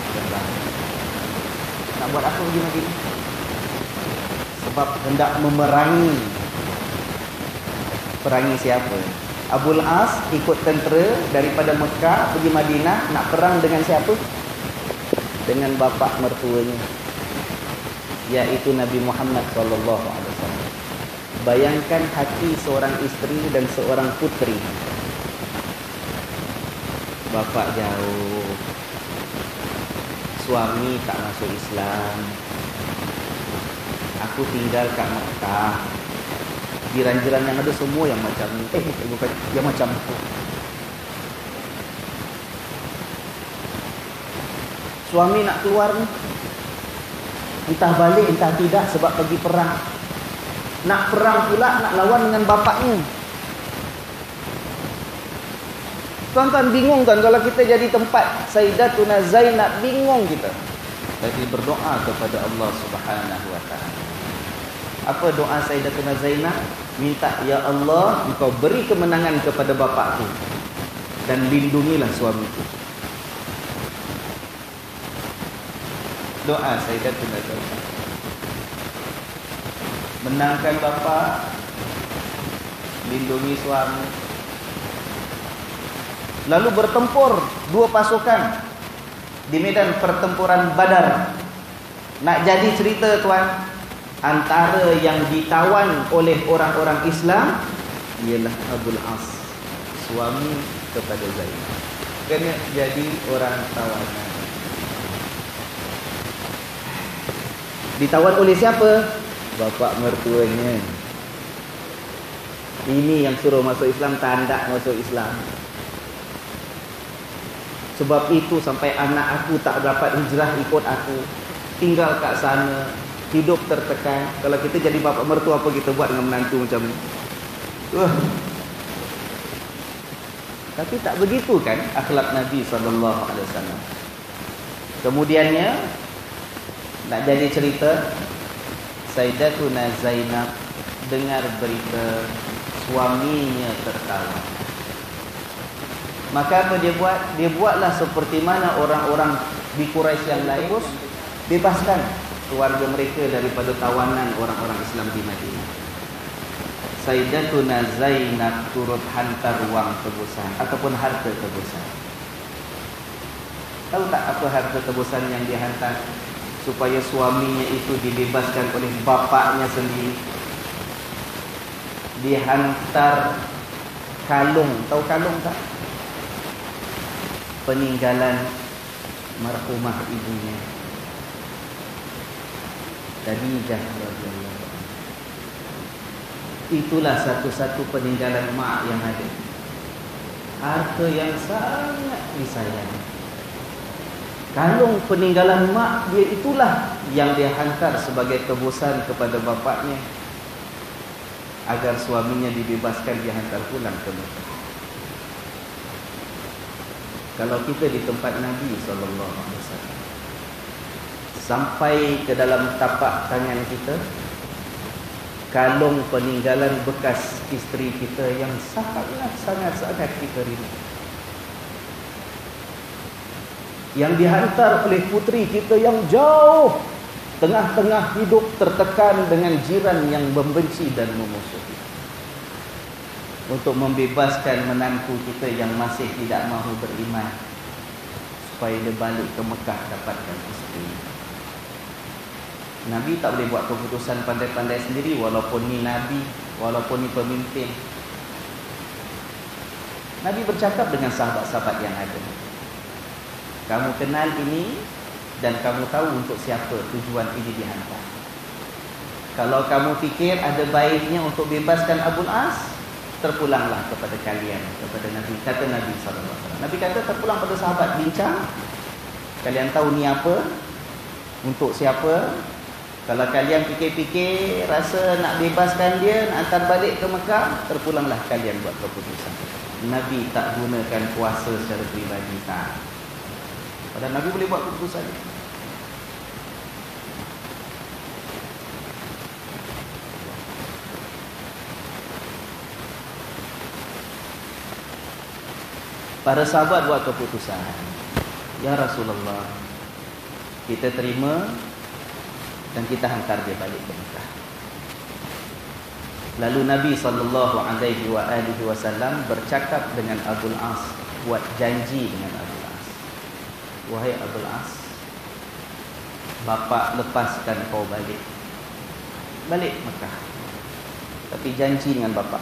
Nak buat apa pergi Madinah? Sebab hendak memerangi. Perangi siapa? Abul As ikut tentera daripada Mekah pergi Madinah, nak perang dengan siapa? Dengan bapa mertuanya, iaitu Nabi Muhammad sallallahu alaihi wasallam. Bayangkan hati seorang isteri dan seorang putri. Bapa jauh, suami tak masuk Islam, aku tinggal kat Mekah. Jiran-jiran yang ada semua yang macam ni, bukan yang macam tu. Suami nak keluar ni, entah balik entah tidak sebab pergi perang. Nak perang pula, nak lawan dengan bapaknya. Tuan-tuan bingung kan kalau kita jadi tempat Sayyidatuna Zainab, bingung kita. Jadi berdoa kepada Allah Subhanahu wa taala. Apa doa Sayyidatuna Zainab? Minta, ya Allah, Engkau beri kemenangan kepada bapakku dan lindungilah suamiku. Doa Sayyidatuna Zainab. Menangkan bapa, lindungi suami. Lalu bertempur dua pasukan di medan pertempuran Badar. Nak jadi cerita, tuan, antara yang ditawan oleh orang-orang Islam ialah Abul As, suami kepada Zainab, kena jadi orang tawanan. Ditawan oleh siapa? Bapa mertuanya. Ini yang suruh masuk Islam, tanda masuk Islam. Sebab itu sampai anak aku tak dapat hijrah ikut aku, tinggal kat sana, hidup tertekan. Kalau kita jadi bapa mertua, apa kita buat dengan menantu macam ni? Tapi tak begitu kan akhlak Nabi SAW. Kemudiannya, nak jadi cerita, Sayyidatuna Zainab dengar berita suaminya tertawan. Maka apa dia buat? Dia buatlah seperti mana orang-orang di Quraisy yang lain, bebaskan keluarga mereka daripada tawanan orang-orang Islam di Madinah. Sayyidatuna Zainab turut hantar wang tebusan ataupun harta tebusan. Tahu tak apa harta tebusan yang dihantar? Supaya suaminya itu dibebaskan oleh bapaknya sendiri. Dihantar kalung. Tahu kalung tak? Peninggalan marhumah ibunya, Khadijah radhiyallahu anha. Itulah satu-satu peninggalan mak yang ada. Harta yang sangat disayang. Kalung peninggalan mak dia itulah yang dia hantar sebagai tebusan kepada bapaknya agar suaminya dibebaskan, dia hantar pulang ke Mekah. Kalau kita di tempat Nabi SAW, sampai ke dalam tapak tangan kita kalung peninggalan bekas isteri kita yang sangat kita rindu, yang dihantar oleh puteri kita yang jauh, tengah-tengah hidup tertekan dengan jiran yang membenci dan memusuhi. untuk membebaskan menantu kita yang masih tidak mahu beriman, supaya dia balik ke Mekah dapatkan isteri. Nabi tak boleh buat keputusan pandai-pandai sendiri, walaupun ni Nabi, walaupun ni pemimpin. Nabi bercakap dengan sahabat-sahabat yang ada. Kamu kenal ini dan kamu tahu untuk siapa tujuan ini dihantar. Kalau kamu fikir ada baiknya untuk bebaskan Abu As, terpulanglah kepada kalian, kepada Nabi. Kata Nabi SAW. Nabi kata terpulang pada sahabat, bincang. Kalian tahu ni apa? Untuk siapa? Kalau kalian fikir-fikir, rasa nak bebaskan dia, nak hantar balik ke Mekah, terpulanglah kalian buat keputusan. Nabi tak gunakan kuasa secara peribadi, tak. Padahal Nabi boleh buat keputusan. Para sahabat buat keputusan. Ya Rasulullah, kita terima dan kita hantar dia balik ke Mekah. Lalu Nabi SAW bercakap dengan Abul As, buat janji dengan Abul As. Wahai Abul As, bapa lepaskan kau balik Mekah, tapi janji dengan bapa,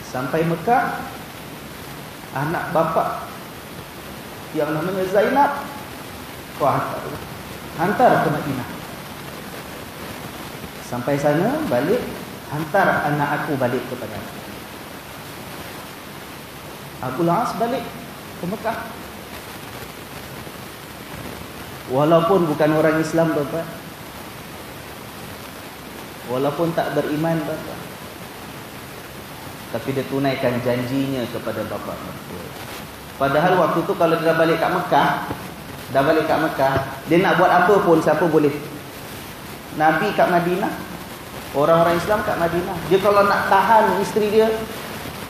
sampai Mekah, anak bapa yang namanya Zainab kau hantar ke Madinah. Sampai sana balik, hantar anak aku balik kepada aku. Abul As balik ke Mekah, walaupun bukan orang Islam, Bapak, walaupun tak beriman, Bapak, tapi dia tunaikan janjinya kepada bapa mertua. Padahal waktu tu kalau dia dah balik kat Mekah, dia nak buat apa pun, siapa boleh. Nabi kat Madinah, orang-orang Islam kat Madinah. Dia kalau nak tahan isteri dia,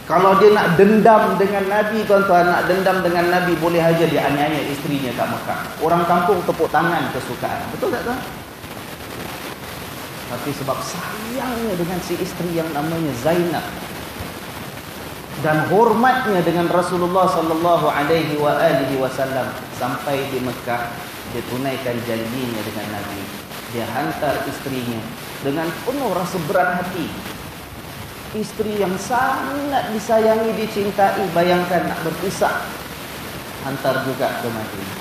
kalau dia nak dendam dengan Nabi, tuan-tuan, nak dendam dengan Nabi, boleh aja dia aniaya isterinya kat Mekah. Orang kampung tepuk tangan kesukaan. Betul tak, tuan? Tapi sebab sayangnya dengan si isteri yang namanya Zainab, dan hormatnya dengan Rasulullah sallallahu alaihi wasallam, sampai di Mekah dia tunaikan janjinya dengan Nabi. Dia hantar isterinya dengan penuh rasa berat hati. Isteri yang sangat disayangi, dicintai, bayangkan nak berpisah, hantar juga ke Madinah.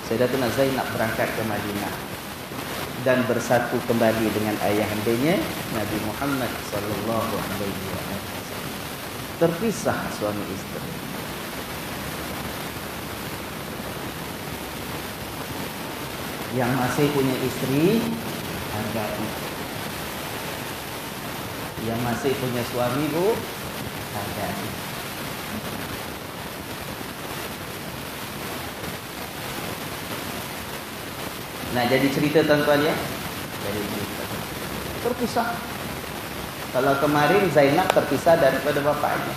Sayyidatuna Zainab berangkat ke Madinah dan bersatu kembali dengan ayahandanya Nabi Muhammad sallallahu alaihi wasallam. Terpisah suami isteri. Yang masih punya isteri, hargai. Yang masih punya suami, Bu, hargai. Nah, jadi cerita, tuan-tuan, ya. Jadi cerita. Terpisah. Kalau kemarin Zainab terpisah daripada bapaknya,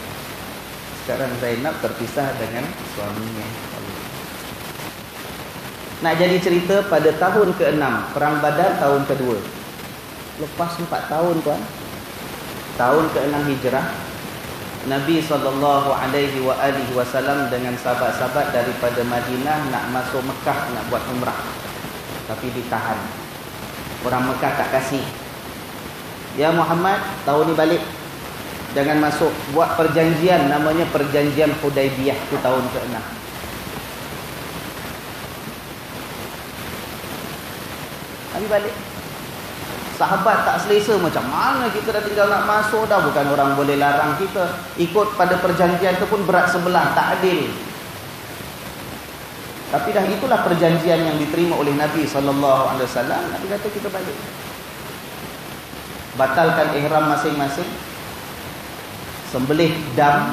sekarang Zainab terpisah dengan suaminya. Nak jadi cerita pada tahun ke-6 Perang Badar, tahun ke-2, lepas 4 tahun, tuan, tahun ke-6 Hijrah, Nabi SAW dengan sahabat-sahabat daripada Madinah nak masuk Mekah, nak buat umrah, tapi ditahan. Orang Mekah tak kasih. Ya Muhammad, tahun ni balik, jangan masuk. Buat perjanjian, namanya perjanjian Hudaibiyah, itu tahun ke-6. Nabi balik. Sahabat tak selesa, macam mana kita dah tinggal nak masuk dah, bukan orang boleh larang kita. Ikut pada perjanjian tu pun berat sebelah, tak adil. Tapi dah itulah perjanjian yang diterima oleh Nabi SAW. Nabi kata kita balik. Batalkan ihram masing-masing. Sembelih dam,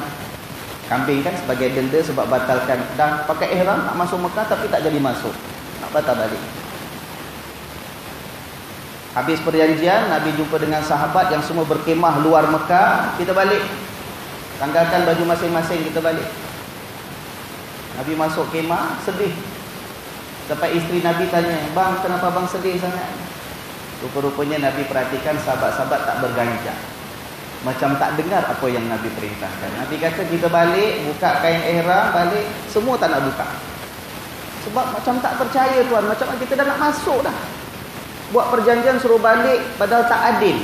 kambing kan, sebagai denda sebab batalkan. Dah pakai ihram nak masuk Mekah tapi tak jadi masuk, nak batal balik. Habis perjanjian, Nabi jumpa dengan sahabat yang semua berkemah luar Mekah. Kita balik, tanggalkan baju masing-masing, kita balik. Nabi masuk kemah, sedih. Sampai isteri Nabi tanya, "Bang, kenapa bang sedih sangat?" Rupa-rupanya Nabi perhatikan sahabat-sahabat tak berganjak. macam tak dengar apa yang Nabi perintahkan. Nabi kata kita balik, buka kain ihram, balik, semua tak nak buka. Sebab macam tak percaya tuan, macam kita dah nak masuk dah. Buat perjanjian suruh balik padahal tak adil.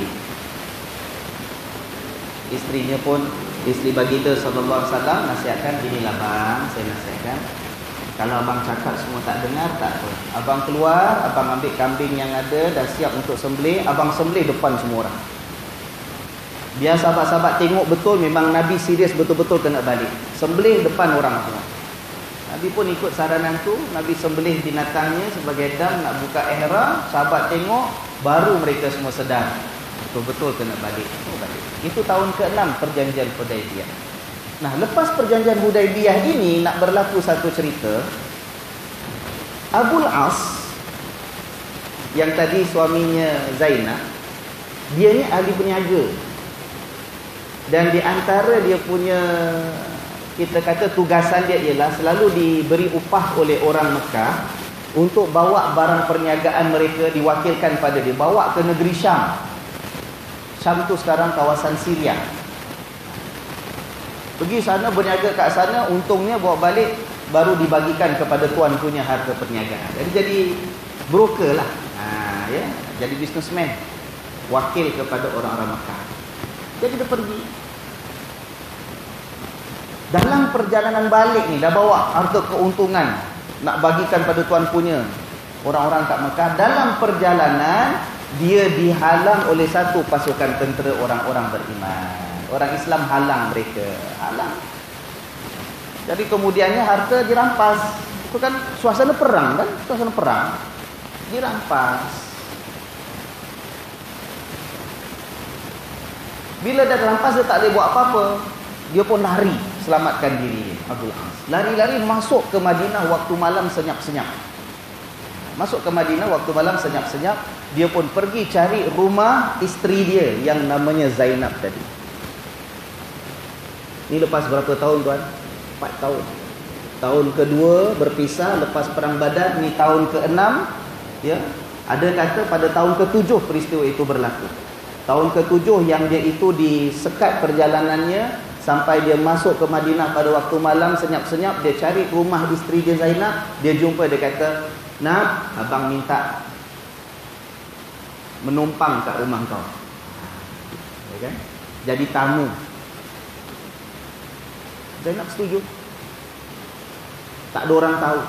Isterinya pun, isteri baginda sallallahu alaihi wasallam nasihatkan, inilah bang, saya nasihatkan. Kalau abang cakap semua tak dengar, tak apa. Abang keluar, abang ambil kambing yang ada, dah siap untuk sembelih, abang sembelih depan semua orang. Biar sahabat-sahabat tengok betul memang Nabi serius betul-betul kena balik. Sembelih depan orang semua. Nabi pun ikut saranan tu, Nabi sembelih binatangnya sebagai dam nak buka ihram, sahabat tengok, baru mereka semua sedar betul-betul kena balik. Itu tahun ke-6 perjanjian Hudaibiyah. Nah, lepas perjanjian Hudaibiyah ini nak berlaku satu cerita. Abul As yang tadi suaminya Zainab, dia ni ahli peniaga. Dan di antara dia punya, kita kata tugasan dia ialah selalu diberi upah oleh orang Mekah untuk bawa barang perniagaan mereka, diwakilkan pada dia, bawa ke negeri Syam. Syam tu sekarang kawasan Syria. Pergi sana, berniaga kat sana, untungnya bawa balik, baru dibagikan kepada tuan punya harta perniagaan. Jadi broker lah, ya, jadi businessman, wakil kepada orang-orang Mekah. Jadi dia pergi. Dalam perjalanan balik ni, dah bawa harta keuntungan, nak bagikan pada tuan punya orang-orang kat Mekah. Dalam perjalanan, dia dihalang oleh satu pasukan tentera orang-orang beriman. Orang Islam halang mereka, halang. Jadi kemudiannya harta dirampas. Itu kan suasana perang kan? Suasana perang. Dirampas. Bila dah dirampas, dia tak boleh buat apa-apa. Dia pun lari, selamatkan diri Abul As. Lari-lari masuk ke Madinah waktu malam senyap-senyap. Masuk ke Madinah waktu malam senyap-senyap. Dia pun pergi cari rumah isteri dia yang namanya Zainab tadi. Ini lepas berapa tahun tuan? 4 tahun. Tahun kedua berpisah lepas perang Badar. Ini tahun ke-6, ya. Ada kata pada tahun ke-7 peristiwa itu berlaku. Tahun ke-7 yang dia itu disekat perjalanannya sampai dia masuk ke Madinah pada waktu malam senyap-senyap. Dia cari rumah isteri dia Zainab. Dia jumpa, dia kata, "Nak, abang minta menumpang kat rumah kau." Ya kan? Jadi tamu. Zainab setuju. Tak ada orang tahu.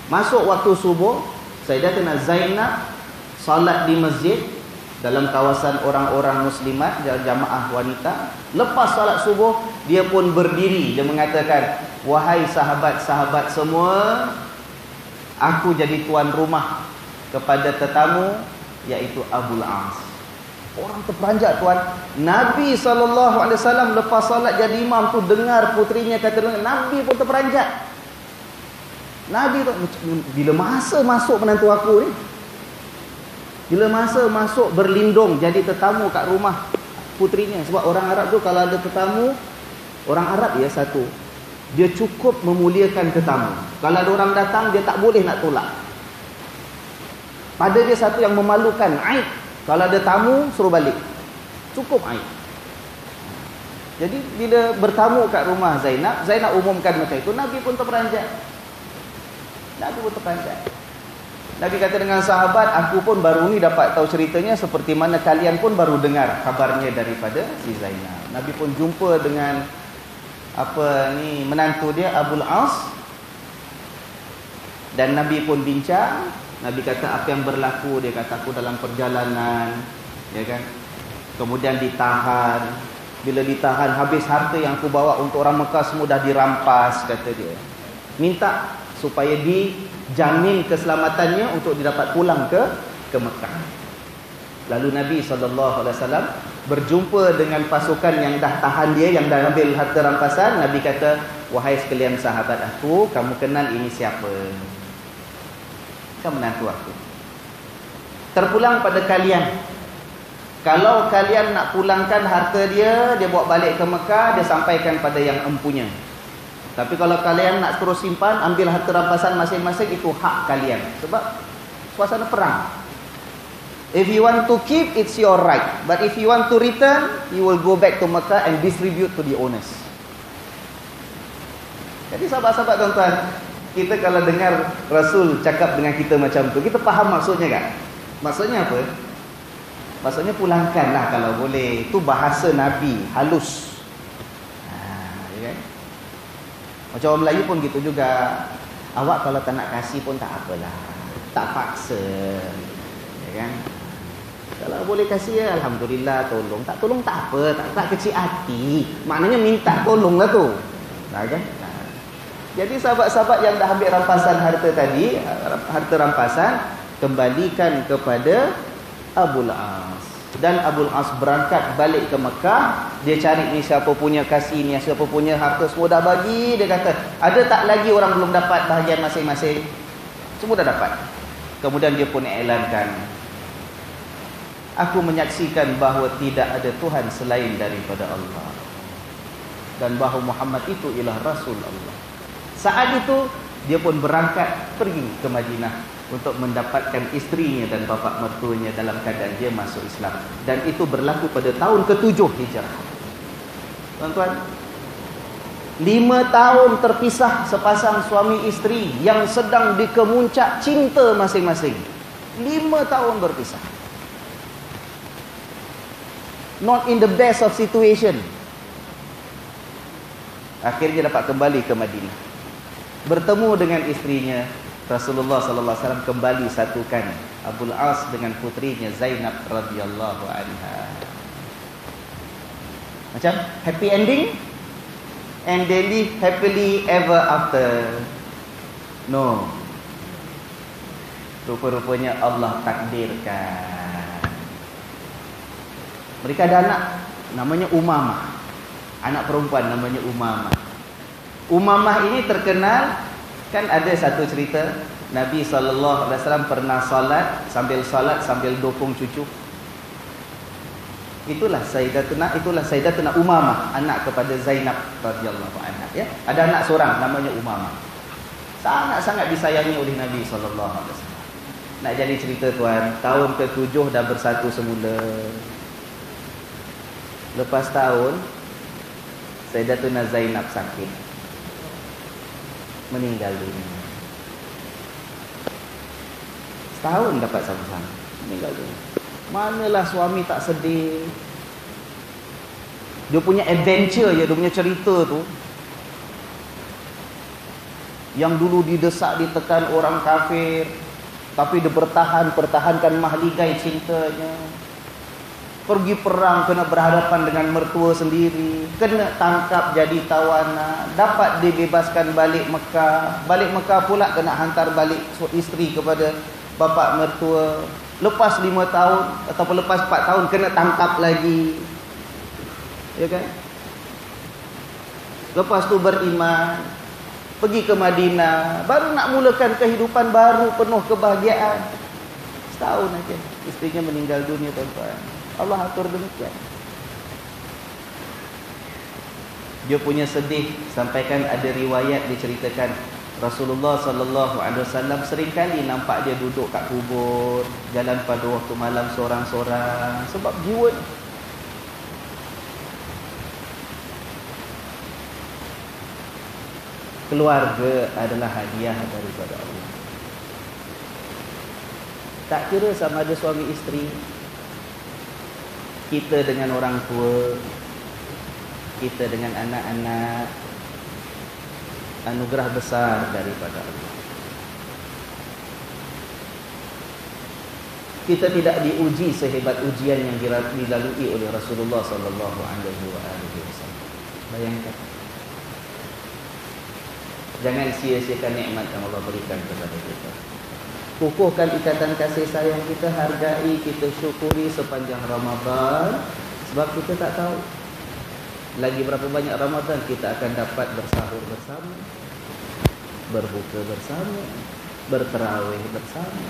Masuk waktu subuh, Sayyidatina Zainab salat di masjid dalam kawasan orang-orang muslimat, jamaah wanita. Lepas salat subuh, dia pun berdiri. Dia mengatakan, "Wahai sahabat-sahabat semua, aku jadi tuan rumah kepada tetamu, iaitu Abul As." Orang terperanjat tuan. Nabi SAW lepas salat jadi imam tu, dengar putrinya kata, Nabi pun terperanjat. Nabi tu, bila masa masuk menantu aku ni, bila masa masuk berlindung jadi tetamu kat rumah putrinya. Sebab orang Arab tu kalau ada tetamu, orang Arab ya satu, dia cukup memuliakan tetamu. Kalau ada orang datang, dia tak boleh nak tolak. Pada dia satu yang memalukan, aib. Kalau ada tamu, suruh balik. Cukup aib. Jadi bila bertamu kat rumah Zainab, Zainab umumkan macam itu, Nabi pun terperanjat. Nabi pun terperanjat. Nabi kata dengan sahabat, aku pun baru ni dapat tahu ceritanya, seperti mana kalian pun baru dengar kabarnya daripada si Zainab. Nabi pun jumpa dengan menantu dia Abul As, dan Nabi pun bincang. Nabi kata apa yang berlaku. Dia kata aku dalam perjalanan, ya kan, kemudian ditahan. Bila ditahan, habis harta yang aku bawa untuk orang Mekah semua dah dirampas, kata dia. Minta supaya dijamin keselamatannya untuk didapat pulang ke Mekah. Lalu Nabi SAW berjumpa dengan pasukan yang dah tahan dia, yang dah ambil harta rampasan. Nabi kata, wahai sekalian sahabat aku, kamu kenal ini siapa? Kan menantu aku. Terpulang pada kalian. Kalau kalian nak pulangkan harta dia, dia bawa balik ke Mekah, dia sampaikan pada yang empunya. Tapi kalau kalian nak terus simpan, ambil harta rampasan masing-masing, itu hak kalian. Sebab suasana perang. If you want to keep, it's your right. But if you want to return, you will go back to Mecca and distribute to the owners. Jadi sahabat-sahabat tuan-tuan, kita kalau dengar Rasul cakap dengan kita macam tu, kita faham maksudnya kan? Maksudnya apa? Maksudnya pulangkanlah kalau boleh. Itu bahasa Nabi, halus. Ya kan? Macam orang Melayu pun gitu juga. Awak kalau tak nak kasih pun tak apalah. Tak paksa. Ya kan? Kalau boleh kasih ya alhamdulillah, tolong. Tak tolong tak apa, tak kecil hati. Maknanya minta tolonglah tu. Nah, kan? Nah. Jadi sahabat-sahabat yang dah ambil rampasan harta tadi, harta rampasan, kembalikan kepada Abul As. Dan Abul As berangkat balik ke Mekah. Dia cari ni siapa punya kasih, ni siapa punya harta, semua dah bagi. Dia kata, ada tak lagi orang belum dapat bahagian masing-masing? Semua dah dapat. Kemudian dia pun iklankan, aku menyaksikan bahawa tidak ada Tuhan selain daripada Allah, dan bahawa Muhammad itu ialah Rasul Allah. Saat itu dia pun berangkat pergi ke Madinah untuk mendapatkan isterinya dan bapa mertuanya dalam keadaan dia masuk Islam. Dan itu berlaku pada tahun ke-7 Hijrah. Tuan-tuan, 5 tahun terpisah sepasang suami isteri yang sedang di kemuncak cinta masing-masing. 5 tahun berpisah. Not in the best of situation. Akhirnya dapat kembali ke Madinah. Bertemu dengan isterinya. Rasulullah sallallahu alaihi wasallam kembali satukan Abul As dengan putrinya Zainab radhiyallahu anha. Macam happy ending, and they live happily ever after. No. Rupa-rupanya Allah takdirkan. Mereka ada anak namanya Umamah. Anak perempuan namanya Umamah. Umamah ini terkenal. Kan ada satu cerita, Nabi SAW pernah salat sambil dukung cucu. Itulah Sayyidatuna Umamah, anak kepada Zainab radhiyallahu anha, ya. Ada anak seorang namanya Umamah. Sangat-sangat disayangi oleh Nabi SAW. Nak jadi cerita tuan, tahun ke-7 dah bersatu semula. Lepas tahun, Sayyidatuna Zainab sakit, meninggal dunia. Setahun dapat sama-sama, meninggal dunia. Manalah suami tak sedih. Dia punya adventure, dia punya cerita tu, yang dulu didesak, ditekan orang kafir, tapi dia pertahankan mahligai cintanya. Pergi perang, kena berhadapan dengan mertua sendiri, kena tangkap jadi tawanan, dapat dibebaskan balik Mekah. Balik Mekah pula kena hantar balik isteri kepada bapa mertua. Lepas 5 tahun ataupun lepas 4 tahun kena tangkap lagi, ya kan? Lepas tu beriman, pergi ke Madinah, baru nak mulakan kehidupan baru penuh kebahagiaan. Setahun aja isterinya meninggal dunia, tuan-tuan. Allah atur demikian. Dia punya sedih, sampaikan ada riwayat diceritakan Rasulullah sallallahu alaihi wasallam seringkali nampak dia duduk kat kubur, jalan pada waktu malam seorang-seorang sebab jiwa. Keluarga adalah hadiah daripada Allah. Tak kira sama ada suami isteri, kita dengan orang tua, kita dengan anak-anak, anugerah besar daripada Allah. Kita tidak diuji sehebat ujian yang dilalui oleh Rasulullah sallallahu alaihi wasallam. Bayangkan. Jangan sia-siakan nikmat yang Allah berikan kepada kita. Kukuhkan ikatan kasih sayang kita, hargai, kita syukuri sepanjang Ramadan. Sebab kita tak tahu lagi berapa banyak Ramadan kita akan dapat bersahur bersama, berbuka bersama, berterawih bersama.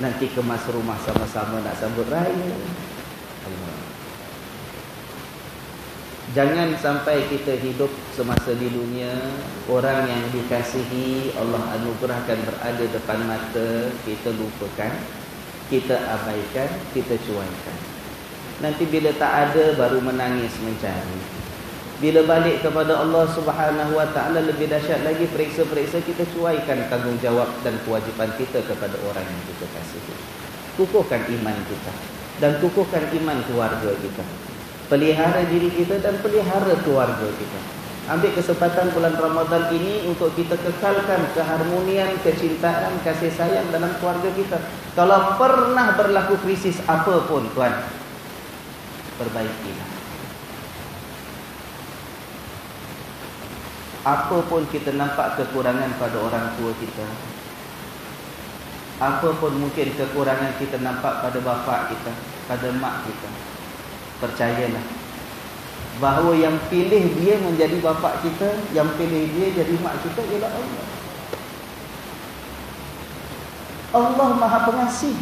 Nanti kemas rumah sama-sama nak sambut raya. Allah. Jangan sampai kita hidup semasa di dunia, orang yang dikasihi Allah anugerahkan berada depan mata, kita lupakan kita abaikan, kita cuaikan. Nanti bila tak ada baru menangis mencari. Bila balik kepada Allah Subhanahu Wa Taala lebih dahsyat lagi, periksa-periksa, kita cuaikan tanggungjawab dan kewajipan kita kepada orang yang kita kasihi. Kukuhkan iman kita dan kukuhkan iman keluarga kita. Pelihara diri kita dan pelihara keluarga kita. Ambil kesempatan bulan Ramadan ini untuk kita kekalkan keharmonian, kecintaan, kasih sayang dalam keluarga kita. Kalau pernah berlaku krisis apa pun, tuan, perbaikilah. Apa pun kita nampak kekurangan pada orang tua kita, apa pun mungkin kekurangan kita nampak pada bapa kita, pada mak kita, percayalah bahawa yang pilih dia menjadi bapa kita, yang pilih dia jadi mak kita ialah Allah. Allah Maha Pengasih.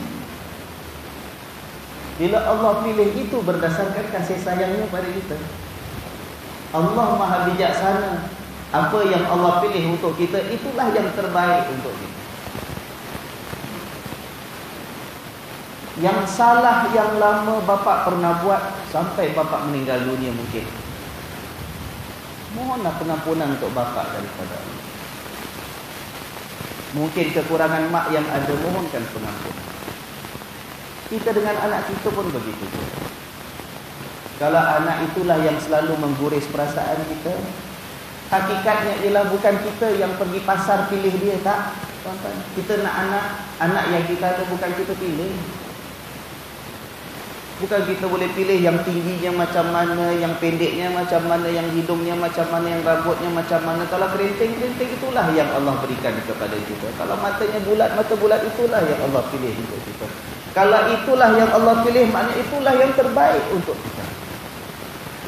Bila Allah pilih itu berdasarkan kasih sayangnya pada kita. Allah Maha Bijaksana. Apa yang Allah pilih untuk kita, itulah yang terbaik untuk kita. Yang salah yang lama bapa pernah buat sampai bapa meninggal dunia mungkin, mohonlah pengampunan untuk bapa daripada Allah. Mungkin kekurangan mak yang ada, mohonkan pengampunan. Kita dengan anak kita pun begitu. Kalau anak itulah yang selalu mengguris perasaan kita, hakikatnya ialah bukan kita yang pergi pasar pilih dia, tak? Tuan-tuan, kita nak anak yang kita ada bukan kita pilih. Bukan kita boleh pilih yang tingginya macam mana, yang pendeknya macam mana, yang hidungnya macam mana, yang rambutnya macam mana. Kalau kerinting-kerinting itulah yang Allah berikan kepada kita. Kalau matanya bulat, mata bulat itulah yang Allah pilih untuk kita. Kalau itulah yang Allah pilih, maknanya itulah yang terbaik untuk kita.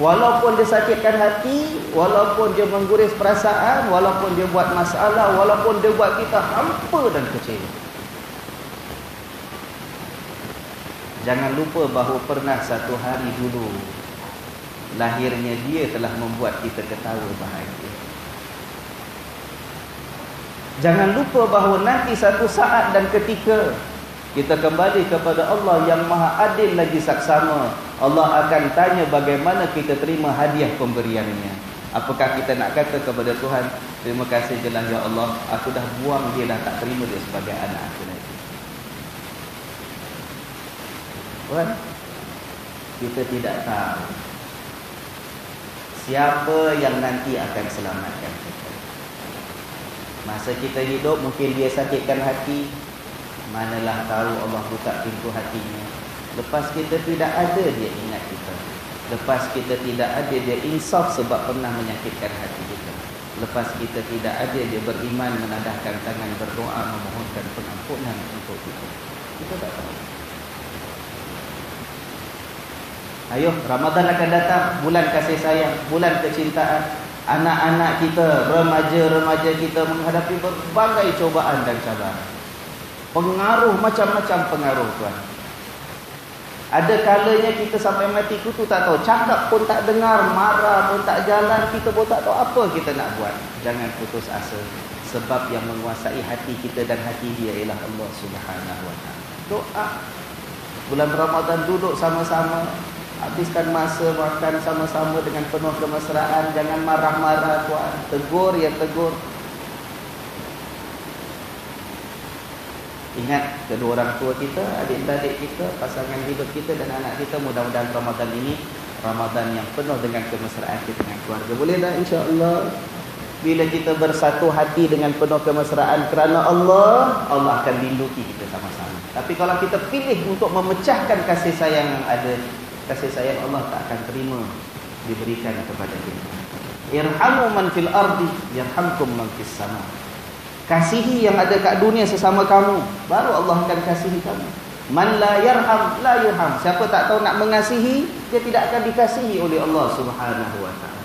Walaupun dia sakitkan hati, walaupun dia mengguris perasaan, walaupun dia buat masalah, walaupun dia buat kita hampa dan kecewa. Jangan lupa bahawa pernah satu hari dulu lahirnya dia telah membuat kita ketawa bahagia. Jangan lupa bahawa nanti satu saat dan ketika kita kembali kepada Allah yang Maha Adil lagi saksama, Allah akan tanya bagaimana kita terima hadiah pemberiannya. Apakah kita nak kata kepada Tuhan, terima kasih jelas ya Allah, aku dah buang dia, dah tak terima dia sebagai anak aku lagi. Tuhan, kita tidak tahu siapa yang nanti akan selamatkan kita. Masa kita hidup mungkin dia sakitkan hati, manalah tahu Allah buka pintu hatinya. Lepas kita tidak ada, dia ingat kita. Lepas kita tidak ada, dia insaf sebab pernah menyakitkan hati kita. Lepas kita tidak ada, dia beriman, menadahkan tangan, berdoa, memohonkan pengampunan untuk kita. Kita tak tahu. Ayo, Ramadan akan datang, bulan kasih sayang, bulan kecintaan. Anak-anak kita, remaja-remaja kita menghadapi berbagai cobaan dan cabaran. Pengaruh, macam-macam pengaruh, tuan. Ada kalanya kita sampai mati kutu tak tahu, cakap pun tak dengar, marah pun tak jalan, kita pun tak tahu apa kita nak buat. Jangan putus asa, sebab yang menguasai hati kita dan hati dia ialah Allah Subhanahu Wa Taala. Doa. Bulan Ramadan duduk sama-sama, habiskan masa makan sama-sama dengan penuh kemesraan. Jangan marah-marah, tuan. Tegur ya tegur. Ingat kedua orang tua kita, adik-adik kita, pasangan hidup kita dan anak kita. Mudah-mudahan Ramadan ini Ramadan yang penuh dengan kemesraan kita dengan keluarga. Boleh tak insya-Allah? Bila kita bersatu hati dengan penuh kemesraan kerana Allah, Allah akan lindungi kita sama-sama. Tapi kalau kita pilih untuk memecahkan kasih sayang yang ada, kasih sayang Allah tak akan terima diberikan kepada kita. Irhamu man fil ardi yarhamkum man fis sama. Kasihi yang ada kat dunia sesama kamu, baru Allah akan kasihi kamu. Man la yarham la yurham. Siapa tak tahu nak mengasihi, dia tidak akan dikasihi oleh Allah Subhanahu Wa Taala.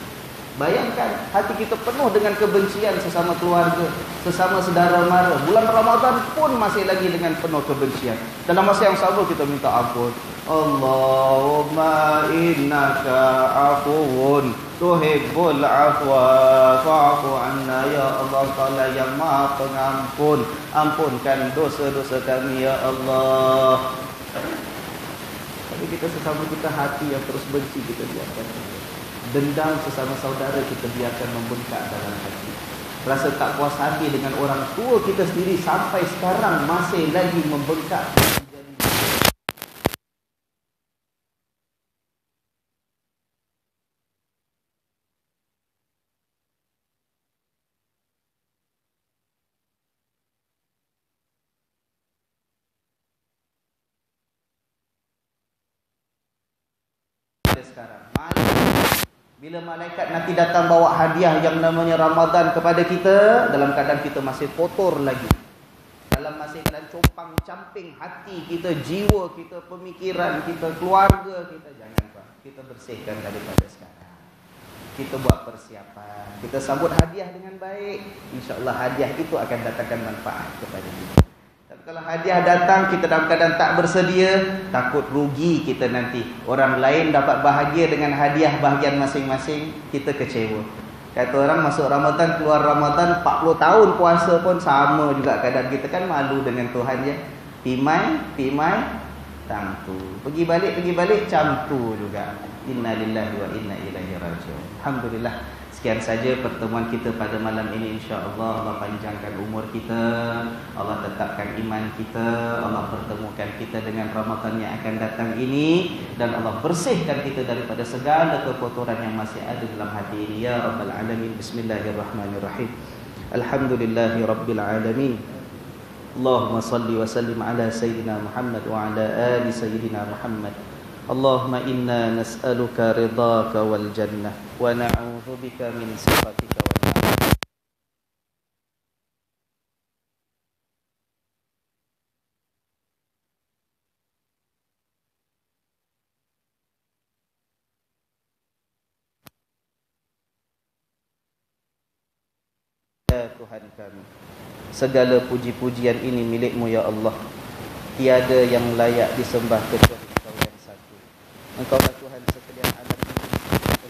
Bayangkan hati kita penuh dengan kebencian sesama keluarga, sesama saudara mara. Bulan Ramadan pun masih lagi dengan penuh kebencian. Dalam masa yang sama kita minta ampun. Allahumma innaka afuwun tuhibbul afwa fa'fu anna, ya Allah Ta'ala yang Maha Pengampun, ampunkan dosa-dosa kami ya Allah. Tapi kita sesama kita hati yang terus benci kita biarkan. Dendam sesama saudara kita biarkan membengkak dalam hati. Rasa tak puas hati dengan orang tua kita sendiri sampai sekarang masih lagi membengkak. Sekarang bila malaikat nanti datang bawa hadiah yang namanya Ramadan kepada kita, dalam keadaan kita masih kotor lagi, dalam masih keadaan compang camping hati kita, jiwa kita, pemikiran kita, keluarga kita, jangan Pak, kita bersihkan daripada sekarang. Kita buat persiapan, kita sambut hadiah dengan baik, insya-Allah hadiah itu akan datangkan manfaat kepada kita. Tapi kalau hadiah datang kita dalam keadaan tak bersedia, takut rugi kita nanti. Orang lain dapat bahagia dengan hadiah bahagian masing-masing, kita kecewa. Kata orang masuk Ramadan, keluar Ramadan 40 tahun puasa pun sama juga keadaan kita, kan malu dengan Tuhan je. Pimai tangtu. Pergi balik camtu juga. Inna lillahi wa inna ilaihi raji'un. Alhamdulillah. Sekian saja pertemuan kita pada malam ini, insya-Allah. Allah panjangkan umur kita, Allah tetapkan iman kita, Allah pertemukan kita dengan Ramadan yang akan datang ini, dan Allah bersihkan kita daripada segala kekotoran yang masih ada dalam hati ini ya rabbal alamin. Bismillahirrahmanirrahim. Alhamdulillahi rabbil alamin. Allahumma salli wa sallim ala sayyidina Muhammad wa ala ali sayyidina Muhammad. Allahumma inna nas'aluka ridhaka wal jannah wa na'udzu bika min sakhatika wan nar. Ya Tuhan kami, segala puji-pujian ini milik-Mu ya Allah. Tiada yang layak disembah kecuali Engkaulah Tuhan sekalian alam ini.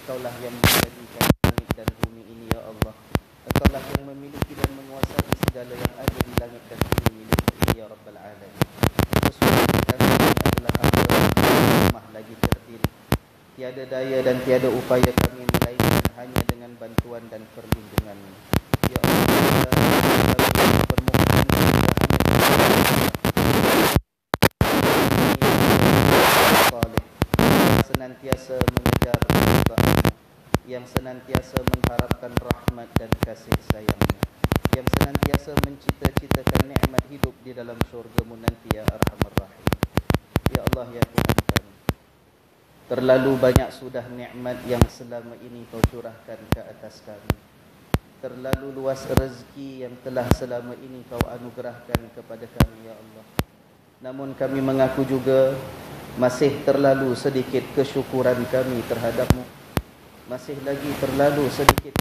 Engkaulah yang menjadikan langit dan bumi ini ya Allah. Engkaulah yang memiliki dan menguasai segala yang ada di langit dan bumi milik-Mu ya Rabbal Alamin. Sesungguhnya kami adalah hamba lemah lagi terdiri. Tiada daya dan tiada upaya kami melainkan hanya dengan bantuan dan perlindungan-Mu. Ya Allah, kami permohonan senantiasa mengejar ridha-Mu, yang senantiasa mengharapkan rahmat dan kasih sayang-Mu, yang senantiasa mencita-citakan nikmat hidup di dalam syurga-Mu nanti ya Arhamar Rahim. Ya Allah ya Tuhan kami, terlalu banyak sudah nikmat yang selama ini Kau curahkan ke atas kami. Terlalu luas rezeki yang telah selama ini Kau anugerahkan kepada kami ya Allah. Namun kami mengaku juga masih terlalu sedikit kesyukuran kami terhadap-Mu. Masih lagi terlalu sedikit